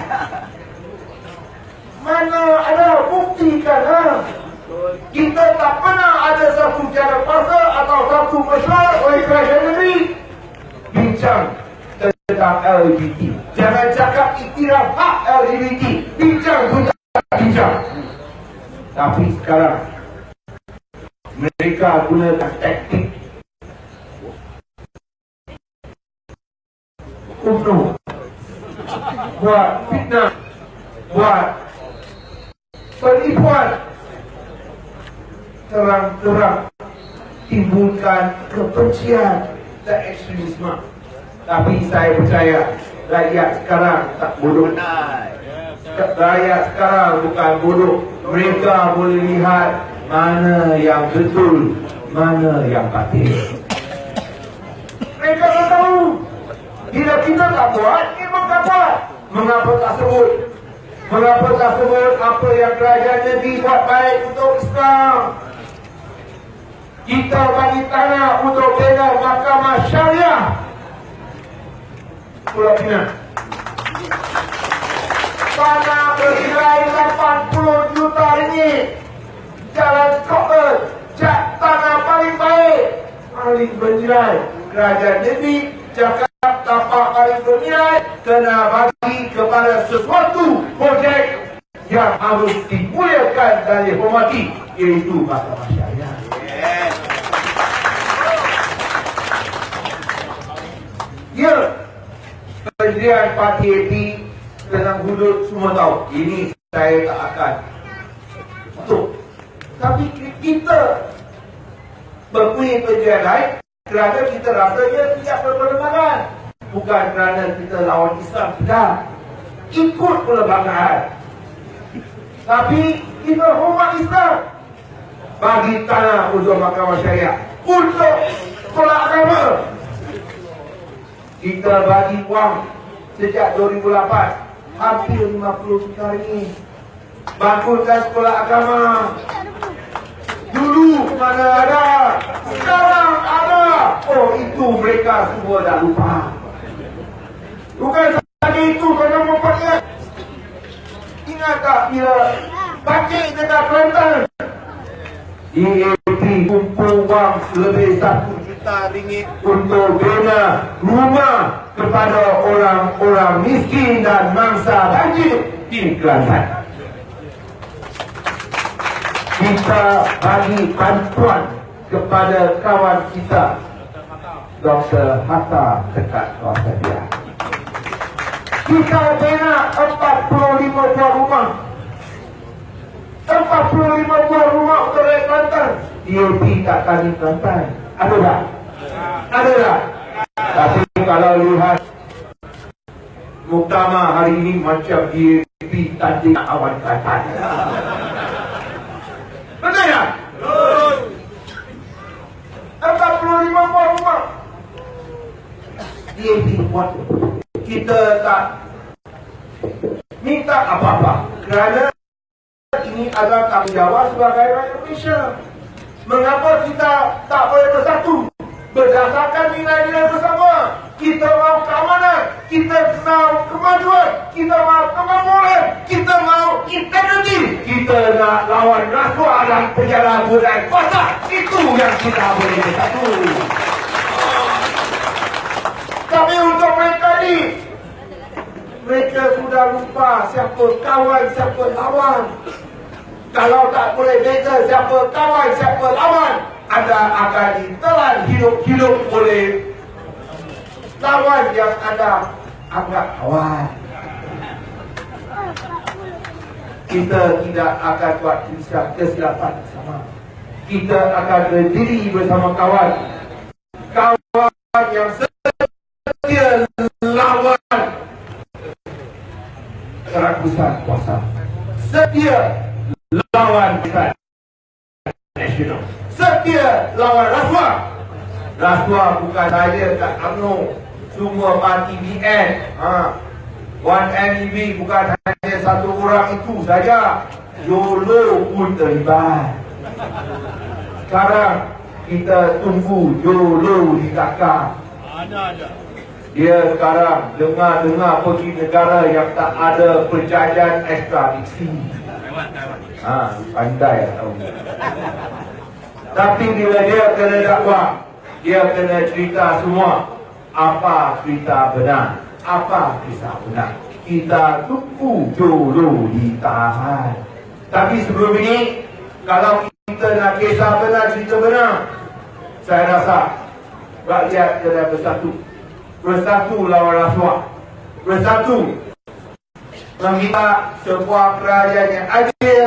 Mana ada bukti kan? Kita tak pernah ada satu cara paksa atau satu mesyuarat oleh kerajaan negeri bincang tentang LGBT. Jangan cakap iktiraf hak LGBT. Bincang. Tapi sekarang mereka gunakan taktik untuk buat fitnah, buat penipuan, terang-terang timbulkan kebencian dan ekstremisme. Tapi saya percaya rakyat sekarang tak bodoh. Rakyat sekarang bukan bodoh. Mereka boleh lihat mana yang betul, mana yang batil. Mereka tak tahu. Bila kita tak buat, memang tak buat. Mengapa tak sebut? Mengapa tak sebut apa yang kerajaan negeri buat baik untuk Islam? Kita bagi tanah untuk bina mahkamah syariah Pulau Pinang. Tanah bernilai 80 juta ringgit. Jalan Scotland, tanah paling baik, paling bernilai. Kerajaan negeri cakap tapak paling bernilai kena bagi kepada sesuatu projek yang harus dimuliakan dan dihormati, iaitu mahkamah syariah. Ya, pendirian parti AP Tenang Hudud semua tahu. Ini saya tak akan untuk Tapi kita berkuih penjualan lain kerana kita rasanya tidak berperlembagaan. Bukan kerana kita lawan Islam, tidak. Ikut perlembagaan. Tapi kita hormat Islam. Bagi tanah untuk mahkamah syariah, untuk sekolah agama. Kita bagi wang sejak 2008 hampir 50 juta ringgit. Bangunkan sekolah agama. Dulu mana ada, sekarang ada. Oh, itu mereka semua dah lupa. Bukan saja itu, kerana memperlihat. Ingat tak bila Pakcik dekat Kelantan, DAP kumpul wang lebih 1 juta ringgit untuk bina rumah kepada orang-orang miskin dan mangsa banjir di Kelantan. Kita bagi bantuan kepada kawan kita Dr. Hatta dekat kawasan dia. Kita bina 45 buah rumah. 45 buah rumah untuk rakyat Kelantan. DAP tak tani Kelantan. Ada tak? Ada tak? Tapi kalau lihat muktamar hari ini macam DAP tanding awan Kelantan. Betul tak? 45 buah rumah DAP buat. Kita tak minta apa-apa kerana ini adalah tanggungjawab sebagai rakyat Indonesia. Mengapa kita tak boleh bersatu berdasarkan nilai-nilai bersama? Kita mahu keamanan, kita mahu kemajuan, kita mahu kemakmuran, kita mahu integriti, kita nak lawan rasuah dan penyalahgunaan kuasa. Itu yang kita boleh bersatu. Tapi untuk mereka ni, mereka sudah lupa siapa kawan, siapa lawan. Kalau tak boleh beza siapa kawan, siapa lawan, anda akan ditelan hidup-hidup oleh lawan yang anda anggap kawan. Kita tidak akan buat kesilapan bersama. Kita akan berdiri bersama kawan. Kawan yang setia lawan kerakusan kuasa. Setia lawan nasional. Setia lawan rasuah. Rasuah bukan saja kat UMNO, semua parti BN. 1MDB bukan hanya satu orang itu saja. YOLO pun terlibat. Sekarang kita tunggu YOLO ditakar. Dia sekarang dengar pergi negara yang tak ada perjanjian ekstradisi. Pandai tahu. Tapi bila dia kena dakwah, dia kena cerita semua. Apa cerita benar, apa kisah benar. Kita tunggu dulu ditahan. Tapi sebelum ini, kalau kita nak kisah benar, cerita benar, saya rasa rakyat kena bersatu. Bersatu lawan rasuah. Bersatu meminta sebuah kerajaan yang adil,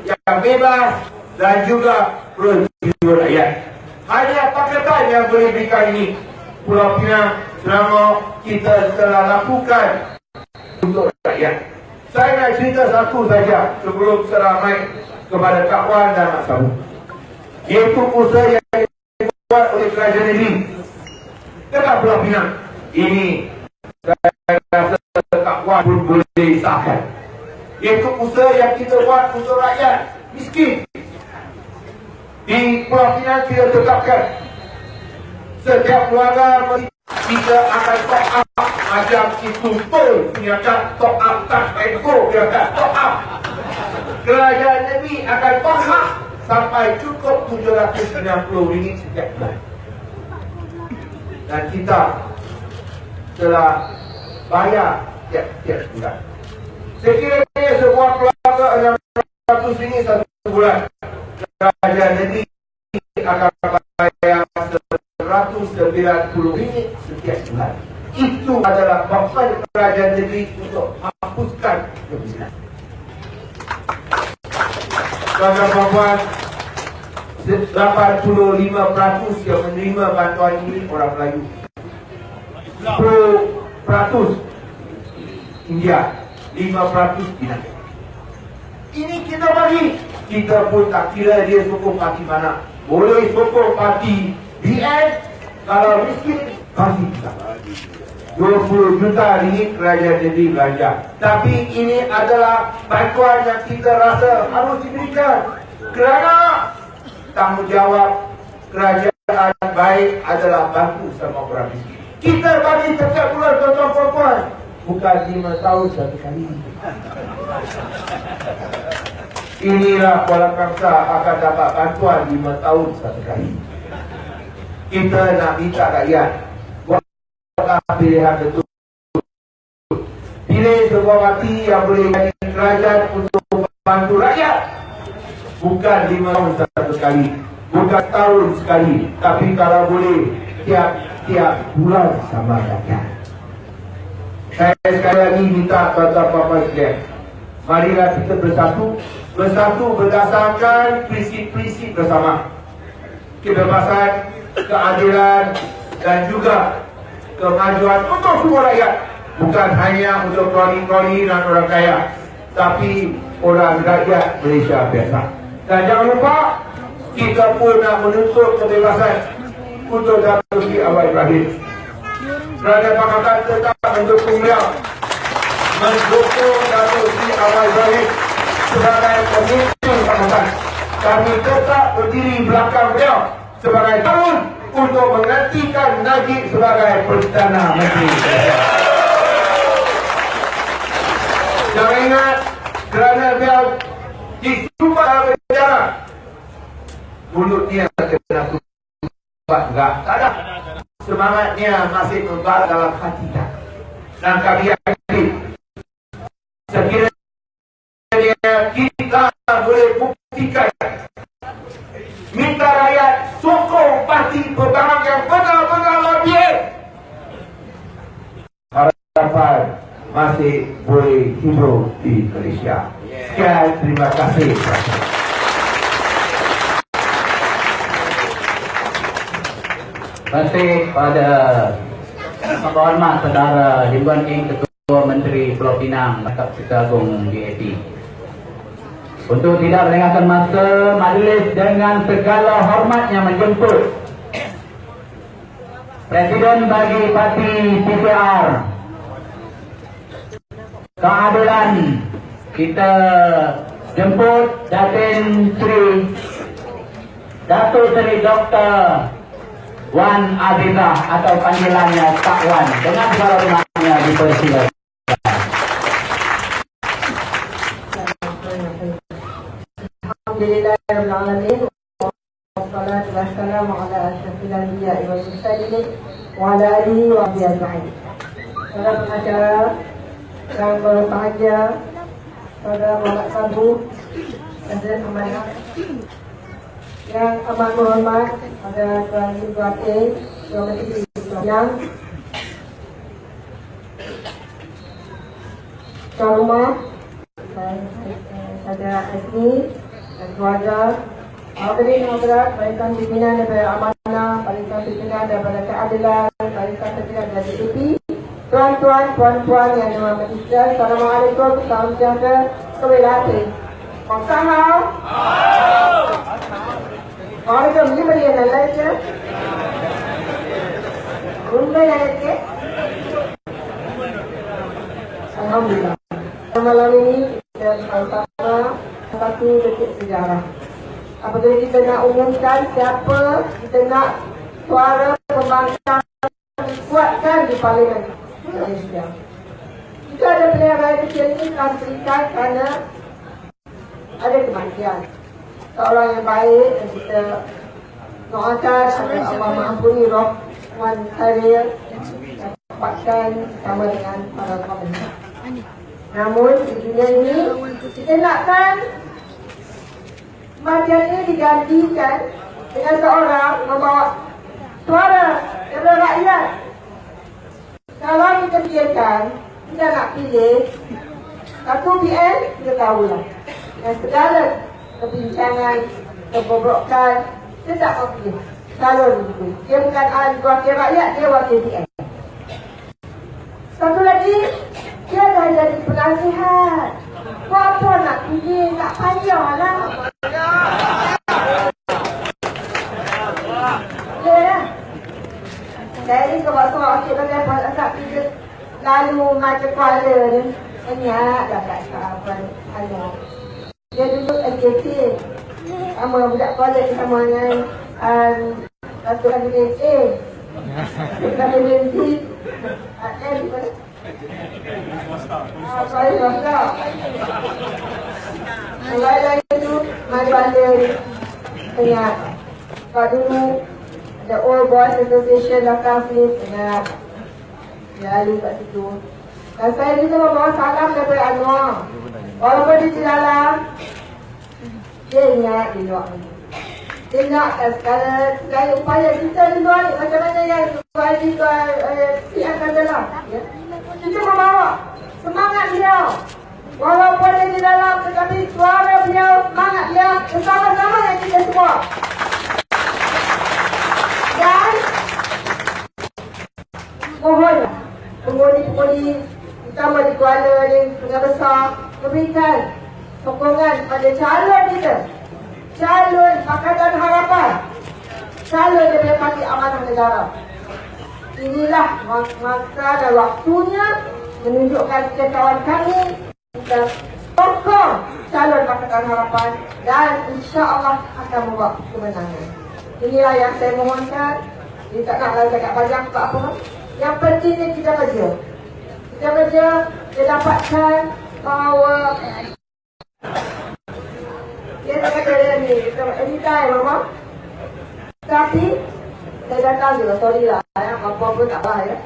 yang bebas dan juga berjujur rakyat. Hanya pakatan yang boleh berikan ini. Pulau Pinang selama kita telah lakukan untuk rakyat. Saya nak cerita satu saja sebelum saya naik kepada Kak Wan dan Mak Sabu. Iaitu usaha yang dibuat oleh kerajaan negeri dekat Pulau Pinang. Ini saya rasa Kak Wan pun boleh sahkan. Iaitu usaha yang kita buat untuk rakyat miskin. Di Pulau Pinang kita tetapkan setiap keluarga kita akan top up macam itu pun punya kad top up, tak Pemko punya kad top up. Kerajaan negeri akan top up sampai cukup RM790 setiap bulan. Dan kita telah bayar tiap-tiap bulan. Sekiranya sebuah keluarga RM600 satu bulan, kerajaan negeri akan bayar RM190 setiap bulan. Itu adalah beban kerajaan negeri untuk hapuskan kemiskinan. Tuan-tuan, 85% yang menerima bantuan ini orang Melayu. 10% India, 5% China. Ini kita bagi. Kita pun tak kira dia sokong parti mana. Boleh sokong parti BN. Kalau miskin, kasih kita 20 juta ringgit kerajaan negeri belanja. Tapi ini adalah bantuan yang kita rasa harus diberikan, kerana tanggungjawab kerajaan baik adalah bantu sama orang miskin. Kita bagi setiap bulan tuan-tuan puan-puan, bukan 5 tahun satu kali. Inilah Kuala Kangsar akan dapat bantuan 5 tahun satu kali. Kita nak minta rakyat buatlah pilihan betul. Pilih sebuah parti yang boleh jadi kerajaan untuk membantu rakyat. Bukan 5 tahun satu kali, bukan tahun sekali, tapi kalau boleh tiap bulan sama rakyat. Saya sekali lagi minta tuan-tuan sekalian, marilah kita bersatu berdasarkan prinsip-prinsip bersama. Kebebasan, keadilan dan juga kemajuan untuk semua rakyat. Bukan hanya untuk kroni-kroni dan orang kaya, tapi orang rakyat Malaysia biasa. Dan jangan lupa, kita pun nak menuntut kebebasan untuk Datuk Seri Anwar Ibrahim. Kerana Pakatan tetap mendukung beliau, mendukung Datuk Seri Anwar Ibrahim sebagai pemimpin Pakatan. Kami tetap berdiri belakang beliau sebagai tahun untuk menggantikan Najib sebagai Perdana Menteri. Jangan ingat, kerana beliau disumbat dalam penjara, mulutnya kena sumbat enggak, tak ada. Semangatnya masih membara dalam hati kita. Dan kami yakin, sekiranya kita boleh buktikan, minta rakyat sokong parti pertahanan yang benar-benar lebih, harapan masih boleh hidup di Malaysia. Sekian, terima kasih. Terima kasih pada Yang Berhormat Saudara Lim Guan Eng, Ketua Menteri Pulau Pinang, Bakal Ketua Agung DAP. Untuk tidak melengahkan masa, majlis dengan segala hormatnya menjemput Presiden bagi Parti CPR Keadilan. Kita jemput Datin Sri Datuk Seri Dr. Wan Azizah atau panggilannya Kak Wan, dengan segala hormatnya dipersilakan. Alhamdulillahirrahmanirrahim. Wassalatu wassalamu ala asyrafil anbiya'i wal mursalin wa ala alihi wa sahbihi ajma'in. Para pengacara yang berbahagia, Saudara Muhammad Sabu, Presiden Amanah, yang amat berhormat pada Tuan Lim Guan Eng, Ketua Menteri Pulau Pinang, Tuan Rumah, Saudara Asni dan keluarga, hadirin hadirat, barisan pimpinan daripada Amanah, barisan pimpinan daripada Keadilan, barisan pimpinan dari DAP, tuan-tuan, puan-puan yang dirahmati sekalian, Assalamualaikum, salam sejahtera, kebajikan. Sahau. Waalaikum ni beri yang lain je. Rumah yang lain. Alhamdulillah. Malam ini kita sama satu detik sejarah. Apabila kita nak umumkan siapa kita nak suara pembangkang kuatkan di Parlimen Malaysia. Kita ada pilihan raya kecil ini telah berikan kerana ada kematian seorang yang baik, dan kita doakan agar Allah mengampuni roh Wan Syariah dan dapatkan sama dengan para pemerintah. Namun di dunia ini kita nakkan kematian ini digantikan dengan seorang membawa suara daripada rakyat. Kalau kita biarkan, kita nak pilih satu PN, kita tahulah. Dan segala kebincangan kebobrokan, dia tak mau pilih calon itu. Dia bukan wakil rakyat, dia wakil DM. Satu lagi, dia dah jadi penasihat. Buat apa nak pilih, tak payahlah. Ya lah. Saya ni sebab wakil rakyat tak pilih. Lalu macam kuala ni, banyak dah kat apa ada. Dia duduk SJC. Sama budak kolej sama dengan Datuk Kandidat A. Kandidat B. M. Kolej Swasta. Lain-lain itu mari balik banyak. Sebab dulu ada Old Boys Association belakang sini banyak. Dia lalu kat situ. Dan saya juga membawa salam daripada Anwar. Walaupun dia di dalam, dia ingat di luar ni. Dia ingatkan segala upaya kita di luar ni. Macam mana yang akan dalam. Ya? Kita membawa semangat beliau. Walaupun dia di dalam, tetapi suara beliau, semangat beliau bersama-sama dengan kita semua. Dan mohonlah pengundi-pengundi utama di Kuala ni, Sungai Besar, memberikan sokongan pada calon kita, calon Pakatan Harapan, calon daripada Parti Amanah Negara. Inilah masa dan waktunya menunjukkan kekecewaan kami kita sokong calon Pakatan Harapan dan insya-Allah akan membawa kemenangan. Inilah yang saya mohonkan. Dia tak nak lagi cakap panjang sebab apa. Yang pentingnya kita kerja. Kita kerja, dia dapatkan bahawa dia tak kata dia ni, anytime mama. Tapi saya datang juga, sorry lah ya, apa-apa tak apa ya.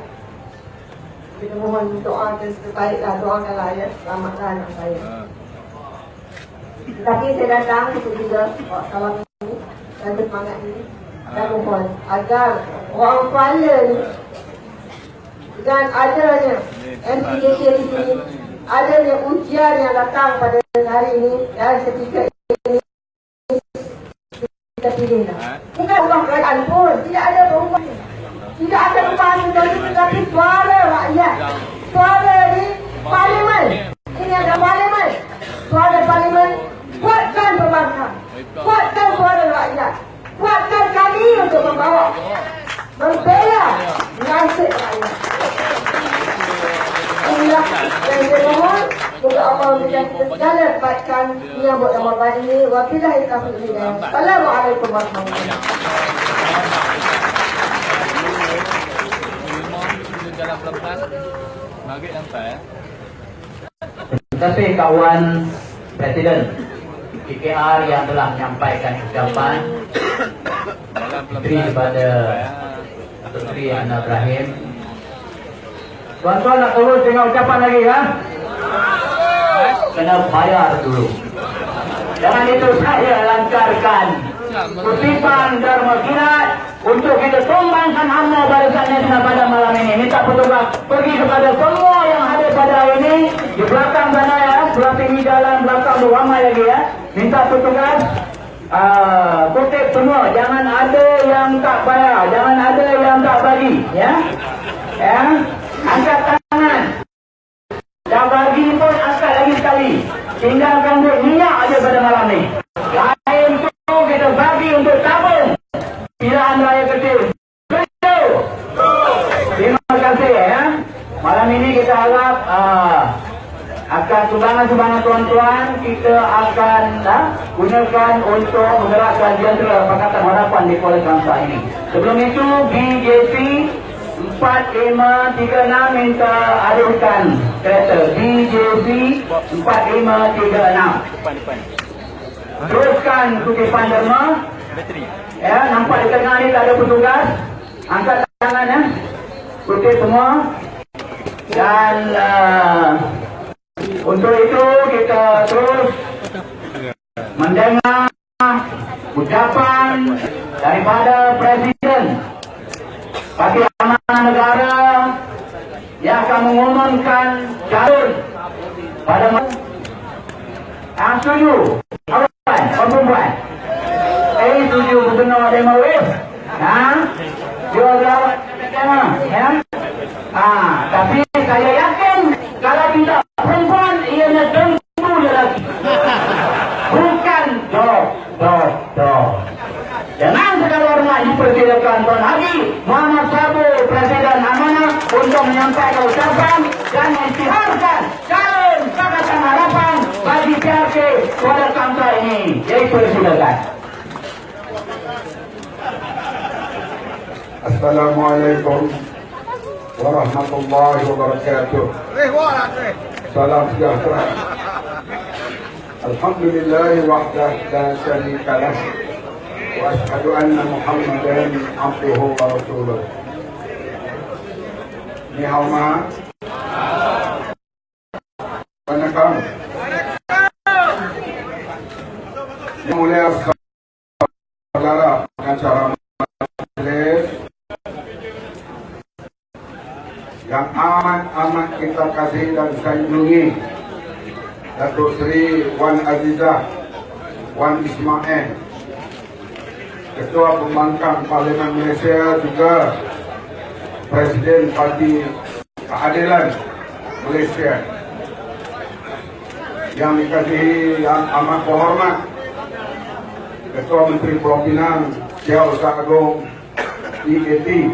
Kita mohon doa dan sebaik lah, doakanlah ya, selamatlah anak saya. Tapi saya datang untuk juga salam ini dan bersemangat ini. Dan mohon agar orang Kuala ni dan adanya MPKK di sini, adanya ujian yang datang pada hari ini dan ketika ini kita pilih lah. Bukan ubah keadaan pun, tidak ada perubahan. Tidak ada perubahan seperti tetapi suara rakyat. Suara di parlimen. Ini ada parlimen. Suara parlimen, kuatkan perbankan. Kuatkan suara rakyat. Kuatkan kami untuk membawa, membela nasib rakyat. Inilah yang saya mohon. Semoga Allah memberikan kita segala kebaikan menyambut Ramadan ini. Wabillahi taufiq wal hidayah. Assalamualaikum warahmatullahi wabarakatuh. Terima kasih kawan Presiden PKR yang telah menyampaikan ucapan kepada Datuk Seri Anwar Ibrahim. Tuan-tuan nak terus dengan ucapan lagi ya? Kena bayar dulu. Jangan itu saya lancarkan kutipan Dharma Kirat untuk kita tumbangkan UMNO Barisan Nasional pada malam ini. Minta petugas pergi kepada semua yang ada pada hari ini di belakang sana ya, sebelah tinggi jalan belakang tu ramai lagi ya. Minta petugas kutip semua, jangan ada yang tak bayar, jangan ada yang tak bagi ya. Ya, angkat tangan. Dah bagi pun angkat lagi sekali. Tinggalkan duit minyak aja pada malam ni. Lain tu kita bagi untuk tabung pilihan raya kecil. Betul. Terima kasih ya. Malam ini kita harap akan sumbangan-sumbangan tuan-tuan kita akan gunakan untuk menggerakkan jentera Pakatan Harapan di Kuala Kangsar ini. Sebelum itu BJP 4536 minta adukan kereta BJP 4536. Teruskan kutipan derma. Ya, nampak di tengah ni tak ada petugas. Angkat tangan ya. Kutip semua. Dan untuk itu kita terus mendengar ucapan daripada Presiden Parti Amanah Negara yang akan mengumumkan calon pada yang setuju. Perempuan. Tujuh gubernur Demawis. Dia lawat ya. Tapi saya yakin kalau tidak perempuan ianya tentu lelaki. Bukan do. Jangan sekali hormat dipersilakan Tuan Haji Muhammad Sabu, Presiden Amanah, untuk menyampaikan ucapan dan mengisytiharkan calon Pakatan Harapan bagi PRK pada kampanye ini. Jadi persilakan. Assalamualaikum warahmatullahi wabarakatuh. Salam sejahtera. Alhamdulillah wahdah la syarika lah. Wa asyhadu anna Muhammadan abduhu wa rasuluh. Ni hao ma. Waalaikumsalam. Mulia saudara pengacara majelis yang amat kita kasih dan sayangi, Datuk Seri Wan Azizah Wan Ismail, Ketua Pembangkang Parlimen Malaysia, juga Presiden Parti Keadilan Malaysia, yang dikasihi yang amat berhormat Ketua Menteri Pulau Pinang Syekh Ustaz Agong EAT,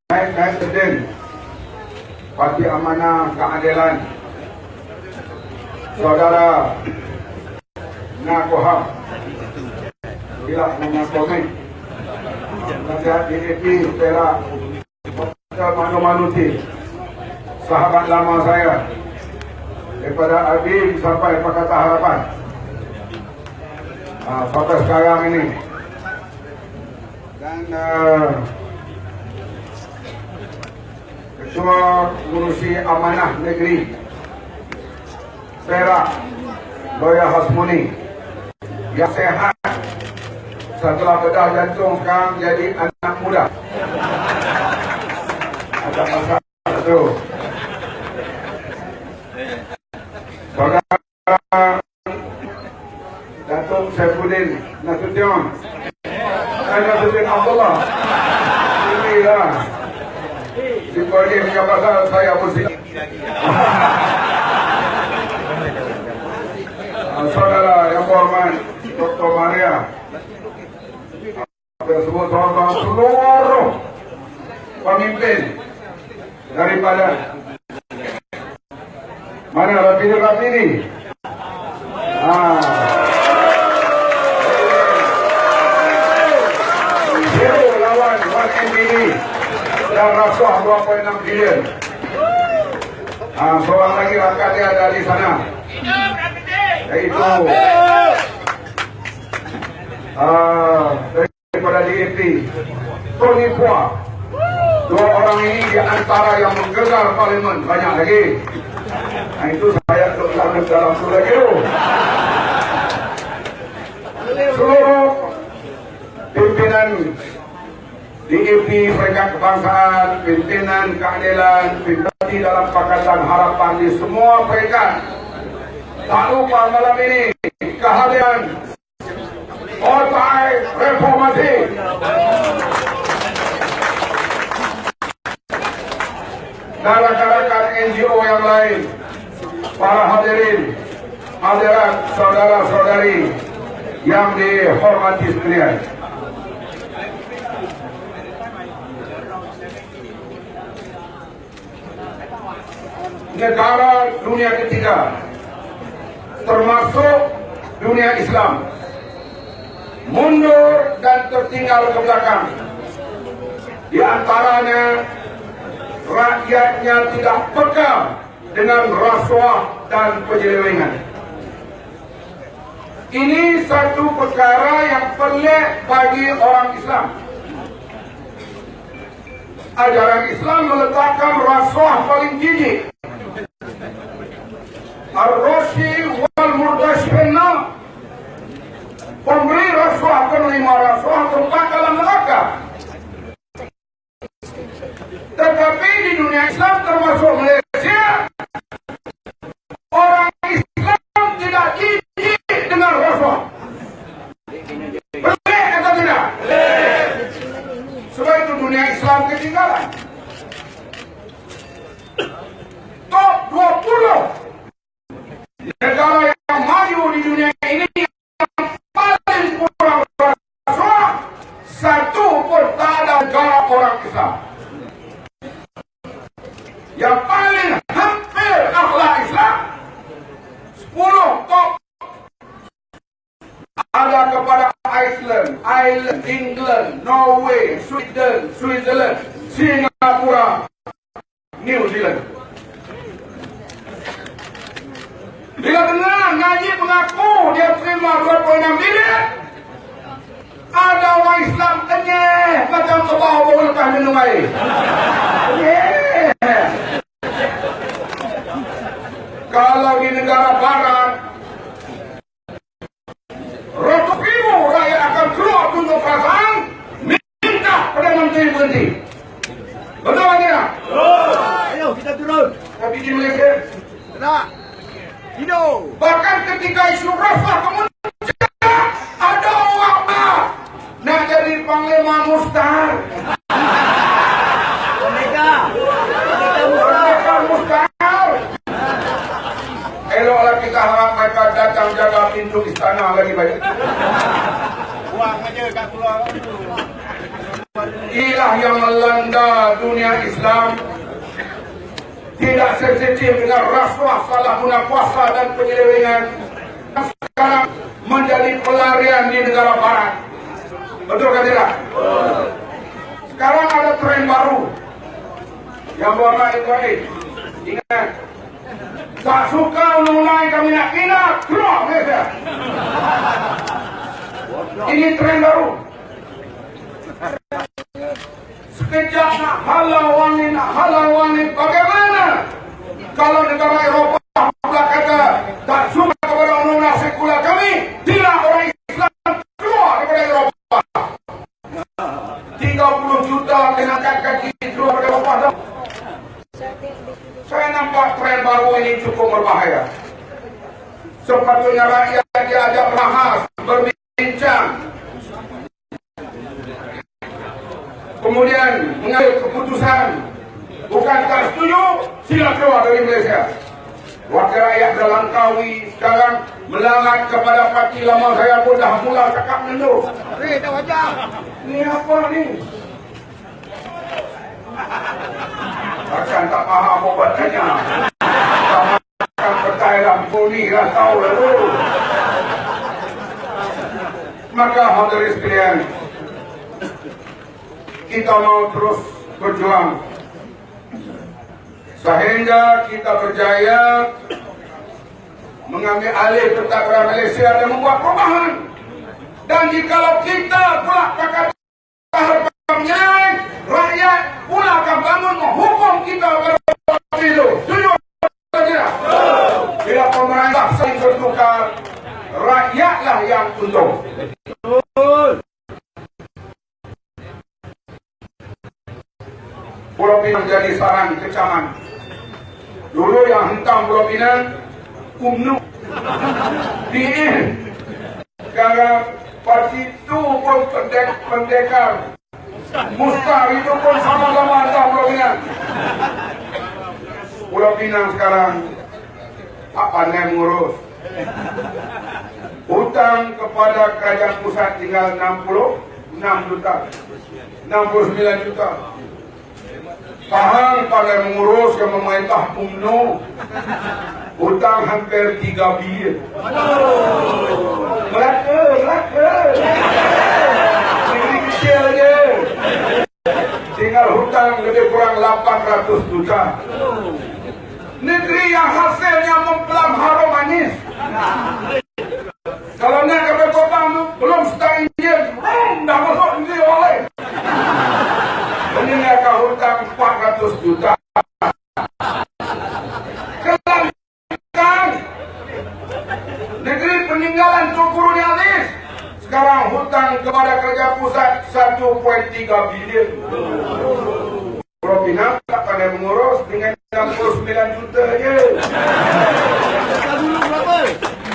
Naib Presiden Parti Amanah Keadilan Saudara Nakoham bila nama komen nasihat DAP Perak Manu-Manuti, sahabat lama saya daripada Abim sampai Pakatan Harapan sampai sekarang ini, dan Ketua Ngurusi Amanah Negeri Perak Loya Hasmuni, yang sehat setelah bedah jantung sekarang jadi anak muda. Ada masalah itu. Saudara Datuk Saifuddin Nasution Abdullah, inilah di podium yang pasal saya mesti. Saudara yang berhormat Dr. Maria, sebut sahabat seluruh pemimpin daripada mana Rapidi Zero lawan 1 MBD dan rasuah 2.6 bilion. Seorang lagi rakyat dia ada di sana, yaitu daripada DAP Tony Phua. Dua orang ini di antara yang menggegar parlimen, banyak lagi. Itu saya terlalu dalam surat itu. Seluruh pimpinan DAP Peringkat Kebangsaan, pimpinan keadilan, pimpinan dalam Pakatan Harapan di semua peringkat, tak lupa malam ini kehadiran Partai Reformasi. Dan rakan-rakan NGO yang lain, para hadirin, hadirat saudara-saudari yang dihormati sekalian. Negara dunia ketiga, termasuk dunia Islam, mundur dan tertinggal ke belakang. Di antaranya rakyatnya tidak peka dengan rasuah dan penyelewengan. Ini satu perkara yang pelik bagi orang Islam. Ajaran Islam meletakkan rasuah paling jijik. Ar-Rashi wal-Murdash finnar. Pemberi rasuah, penerima rasuah tempat dalam neraka. Tetapi di dunia Islam termasuk Malaysia, dalam ketinggalan. Top 20 negara yang maju di dunia ini yang paling kurang rasuah, satu pun tak ada negara orang Islam. Yang paling hampir akhlak Islam, 10 top ada kepada Iceland, England, Norway, Sweden, Switzerland, Singapura, New Zealand. Bila benar Najib mengaku dia terima 26 bilion, ada orang Islam kenyeh macam ke bawah lepas minum air. Kalau di negara barat, ratus ribu rakyat akan keluar tunjuk perasaan, minta Perdana Menteri berhenti. Betul tak tidak? Ayo kita turun. Tapi di Malaysia, Tak. Hidup. bahkan ketika isu rasuah kemuncak, ada orang nak jadi Panglima Mustar. Omega. Mereka Mustar. Eloklah kita harap mereka datang jaga pintu istana lagi baik. Buang aja kat keluar. Ilah yang melanda dunia Islam tidak sensitif dengan rasuah, salah guna kuasa dan penyelewengan. Sekarang menjadi pelarian di negara barat. Betul kan tidak? Sekarang ada tren baru yang berwarna Ibrahim. Ingat, tak suka undang-undang yang kami nak kena, keluar Malaysia. Ini tren baru. Sekejap nak halau wangi, bagaimana kalau negara Eropah pula kata tak suka kepada undang-undang sekular kami, tidak orang Islam keluar daripada Eropah. 30 juta kenakan kaki keluar daripada Eropah. Saya nampak tren baru ini cukup berbahaya. Sepatutnya rakyat diajak bahas, berbincang, kemudian mengambil keputusan. Bukan tak setuju, sila keluar dari Malaysia. Wakil rakyat dah Langkawi sekarang melangat kepada parti lama. Saya pun dah mula cakap menentu. Dah wajah. Ni apa ni? Akan tak faham obatnya. Tak makan petai lampu ni dah tahu lah tu. Maka hadirin sekalian, kita mau terus berjuang sehingga kita berjaya mengambil alih pentadbiran Malaysia dan membuat perubahan. Dan jikalau kita pula pakai harapan rakyat pula akan bangun menghukum kita pada itu. Setuju atau tidak? Bila pemerintah saling bertukar, rakyatlah yang untung. Pulau Pinang jadi sarang kecaman. Dulu yang hentam Pulau Pinang, UMNO. DN. Sekarang parti itu pun pendekar. Mustar itu pun sama-sama hentam Pulau Pinang. Pulau Pinang sekarang apa yang mengurus? Hutang kepada kerajaan pusat tinggal 66 juta. 69 juta. Pahang pandai mengurus yang memerintah UMNO, hutang hampir 3 bilion. Melaka. Negeri kecil je. Tinggal hutang lebih kurang 800 juta. Negeri yang hasilnya mempelam harum manis. Kalau nak ke Kota belum start enjin, dah masuk negeri oleh. Meninggalkan hutang 400 juta. Kelantan, negeri peninggalan Tunku Nurul. Sekarang hutang kepada kerajaan pusat 1.3 bilion. Pulau Pinang tak pandai mengurus dengan 69 juta je.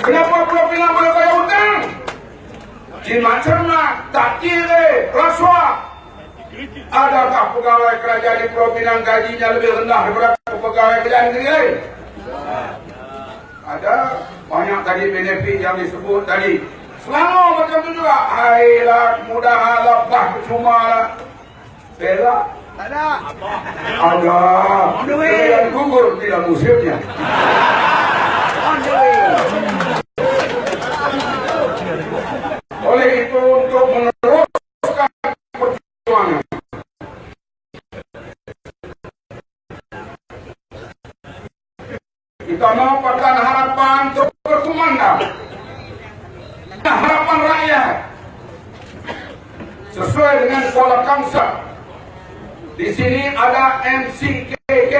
Kenapa Pulau Pinang boleh bayar hutang? Jimat cermat, tak kira, rasuah. Adakah pegawai kerajaan di Pulau Pinang gajinya lebih rendah daripada pegawai kerajaan negeri lain? Ada banyak tadi benefit yang disebut tadi. Selangor macam tu juga. Ayolah, mudah lah, cuma lah. Bela? Tak ada. Ada. Dia gugur di dalam museumnya. Oleh itu untuk meneruskan perjuangan kita mendapatkan harapan untuk berkumandang. Harapan rakyat sesuai dengan pola Kamsa. Di sini ada MCKK,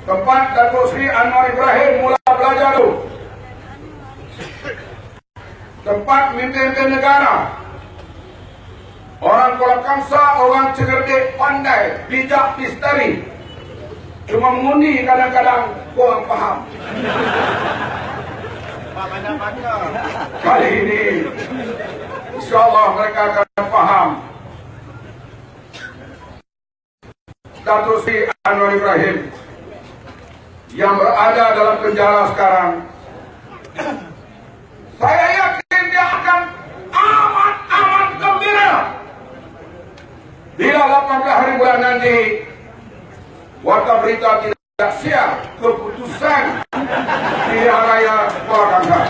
tempat Datuk Seri Anwar Ibrahim mula belajar dulu. Tempat memimpin negara. Orang Kuala Kamsa, orang cerdik, pandai, bijak, misteri. Cuma mengundi kadang-kadang kurang faham. Kali ini insyaAllah mereka akan faham. Datuk Seri Anwar Ibrahim yang berada dalam penjara sekarang, saya yakin dia akan amat gembira bila 18 hari bulan nanti Warta Berita tidak siap keputusan pilihan raya Kuala Kangsar.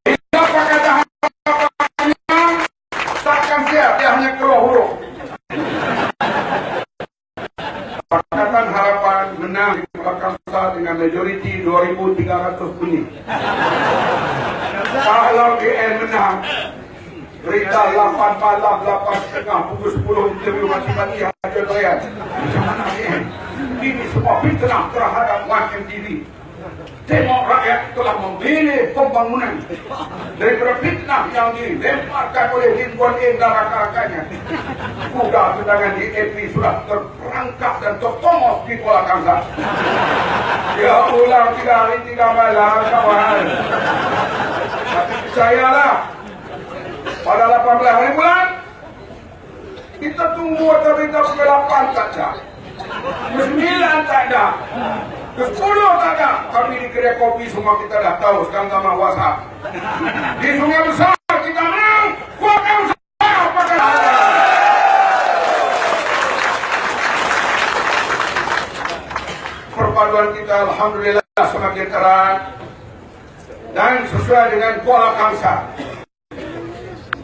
Bila Pakatan Harapannya takkan siap, dia hanya keluar huruf. Pakatan Harapan menang di Kuala Kangsar dengan majoriti 2,300 bunyi. Kalau GN menang, berita 8 malam, 8.30, pukul 10 interview mati-mati hasil rakyat. Macam mana GN? Ini semua fitnah terhadap MTV. Tengok rakyat telah memilih pembangunan daripada fitnah yang dilemparkan oleh Ridwan dan rakan-rakannya. Kuda sedangkan DAP sudah terperangkap dan tertongos di Kuala Kangsar. Dia ulang 3 hari 3 malam, kawan. Tapi percayalah, pada 18 hari bulan, kita tunggu Warta Berita pukul 8 saja. Pukul 9 tak ada. Pukul 10 tak ada. Tapi di kedai kopi semua kita dah tahu. Sekarang sama WhatsApp. Di Sungai Besar kita menang. Kuala Kangsar. Perpaduan kita alhamdulillah semakin erat dan sesuai dengan Kuala Kangsar.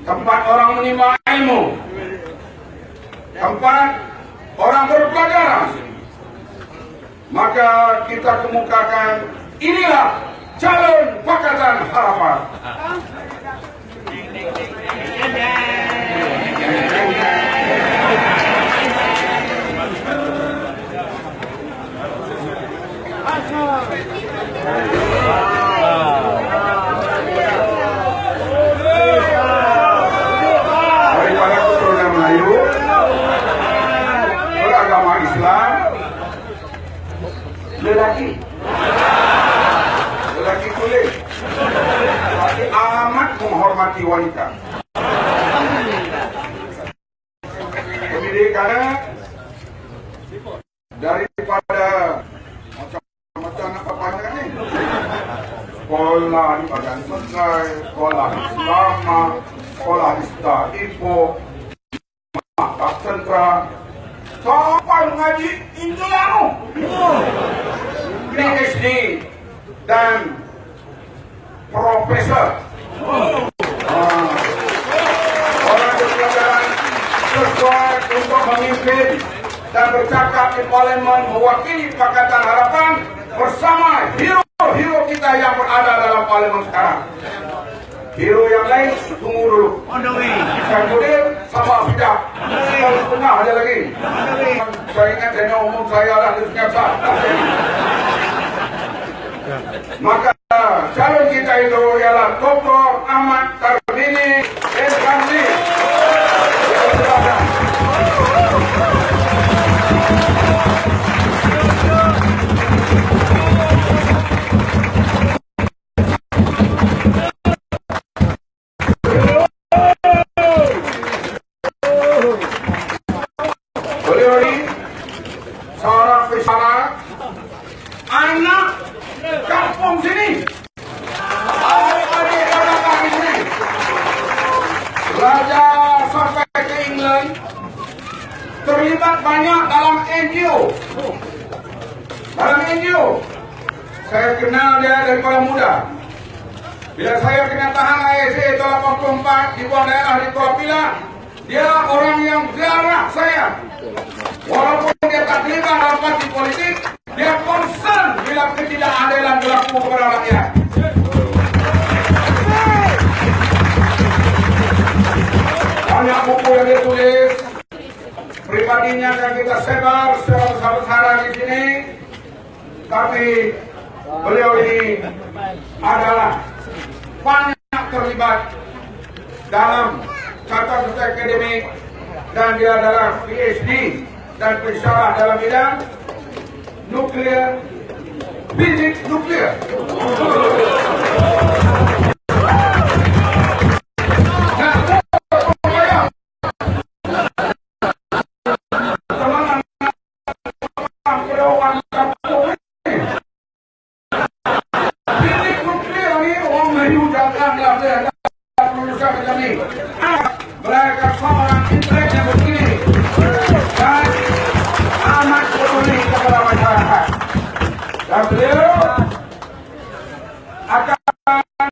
Tempat orang menimba ilmu, tempat orang berpelajaran. Maka kita kemukakan inilah calon Pakatan Harapan. Daripada keturunan Melayu, beragama Islam, lelaki kulit, tapi amat menghormati wanita. Pendidikannya daripada macam apa banyak ni, sekolah di Badan Sungai, sekolah di Selama, sekolah di Star Ipoh, Maktab Sentra, sampai mengaji Injilano, PhD dan profesor. Orang berpelajaran sesuai untuk memimpin dan bercakap di parlimen mewakili Pakatan Harapan bersama hero-hero kita yang berada dalam parlimen sekarang. Hero yang lain tunggu dulu. Syamsuddin sama Fidah. Setengah ada lagi. Saya ingat dana umum saya lah di Sungai Besar. Maka calon kita itu ialah Dr. Ahmad Tarbini SMD. Saya kenal dia daripada muda. Bila saya kena tahan ASA tahun 84 di buah daerah di Kuala Pilah, dia orang yang jarak saya. Walaupun dia tak terlibat dalam parti politik, dia concern bila ketidakadilan berlaku kepada rakyat. Banyak buku yang dia tulis, pribadinya akan kita sebar secara besar-besaran di sini. Tapi beliau ini adalah banyak terlibat dalam kata-kata akademik dan dia adalah PhD dan pensyarah dalam bidang nuklear, fisik nuklear. Mereka seorang intelek yang begini dan amat peduli kepada masyarakat. Dan beliau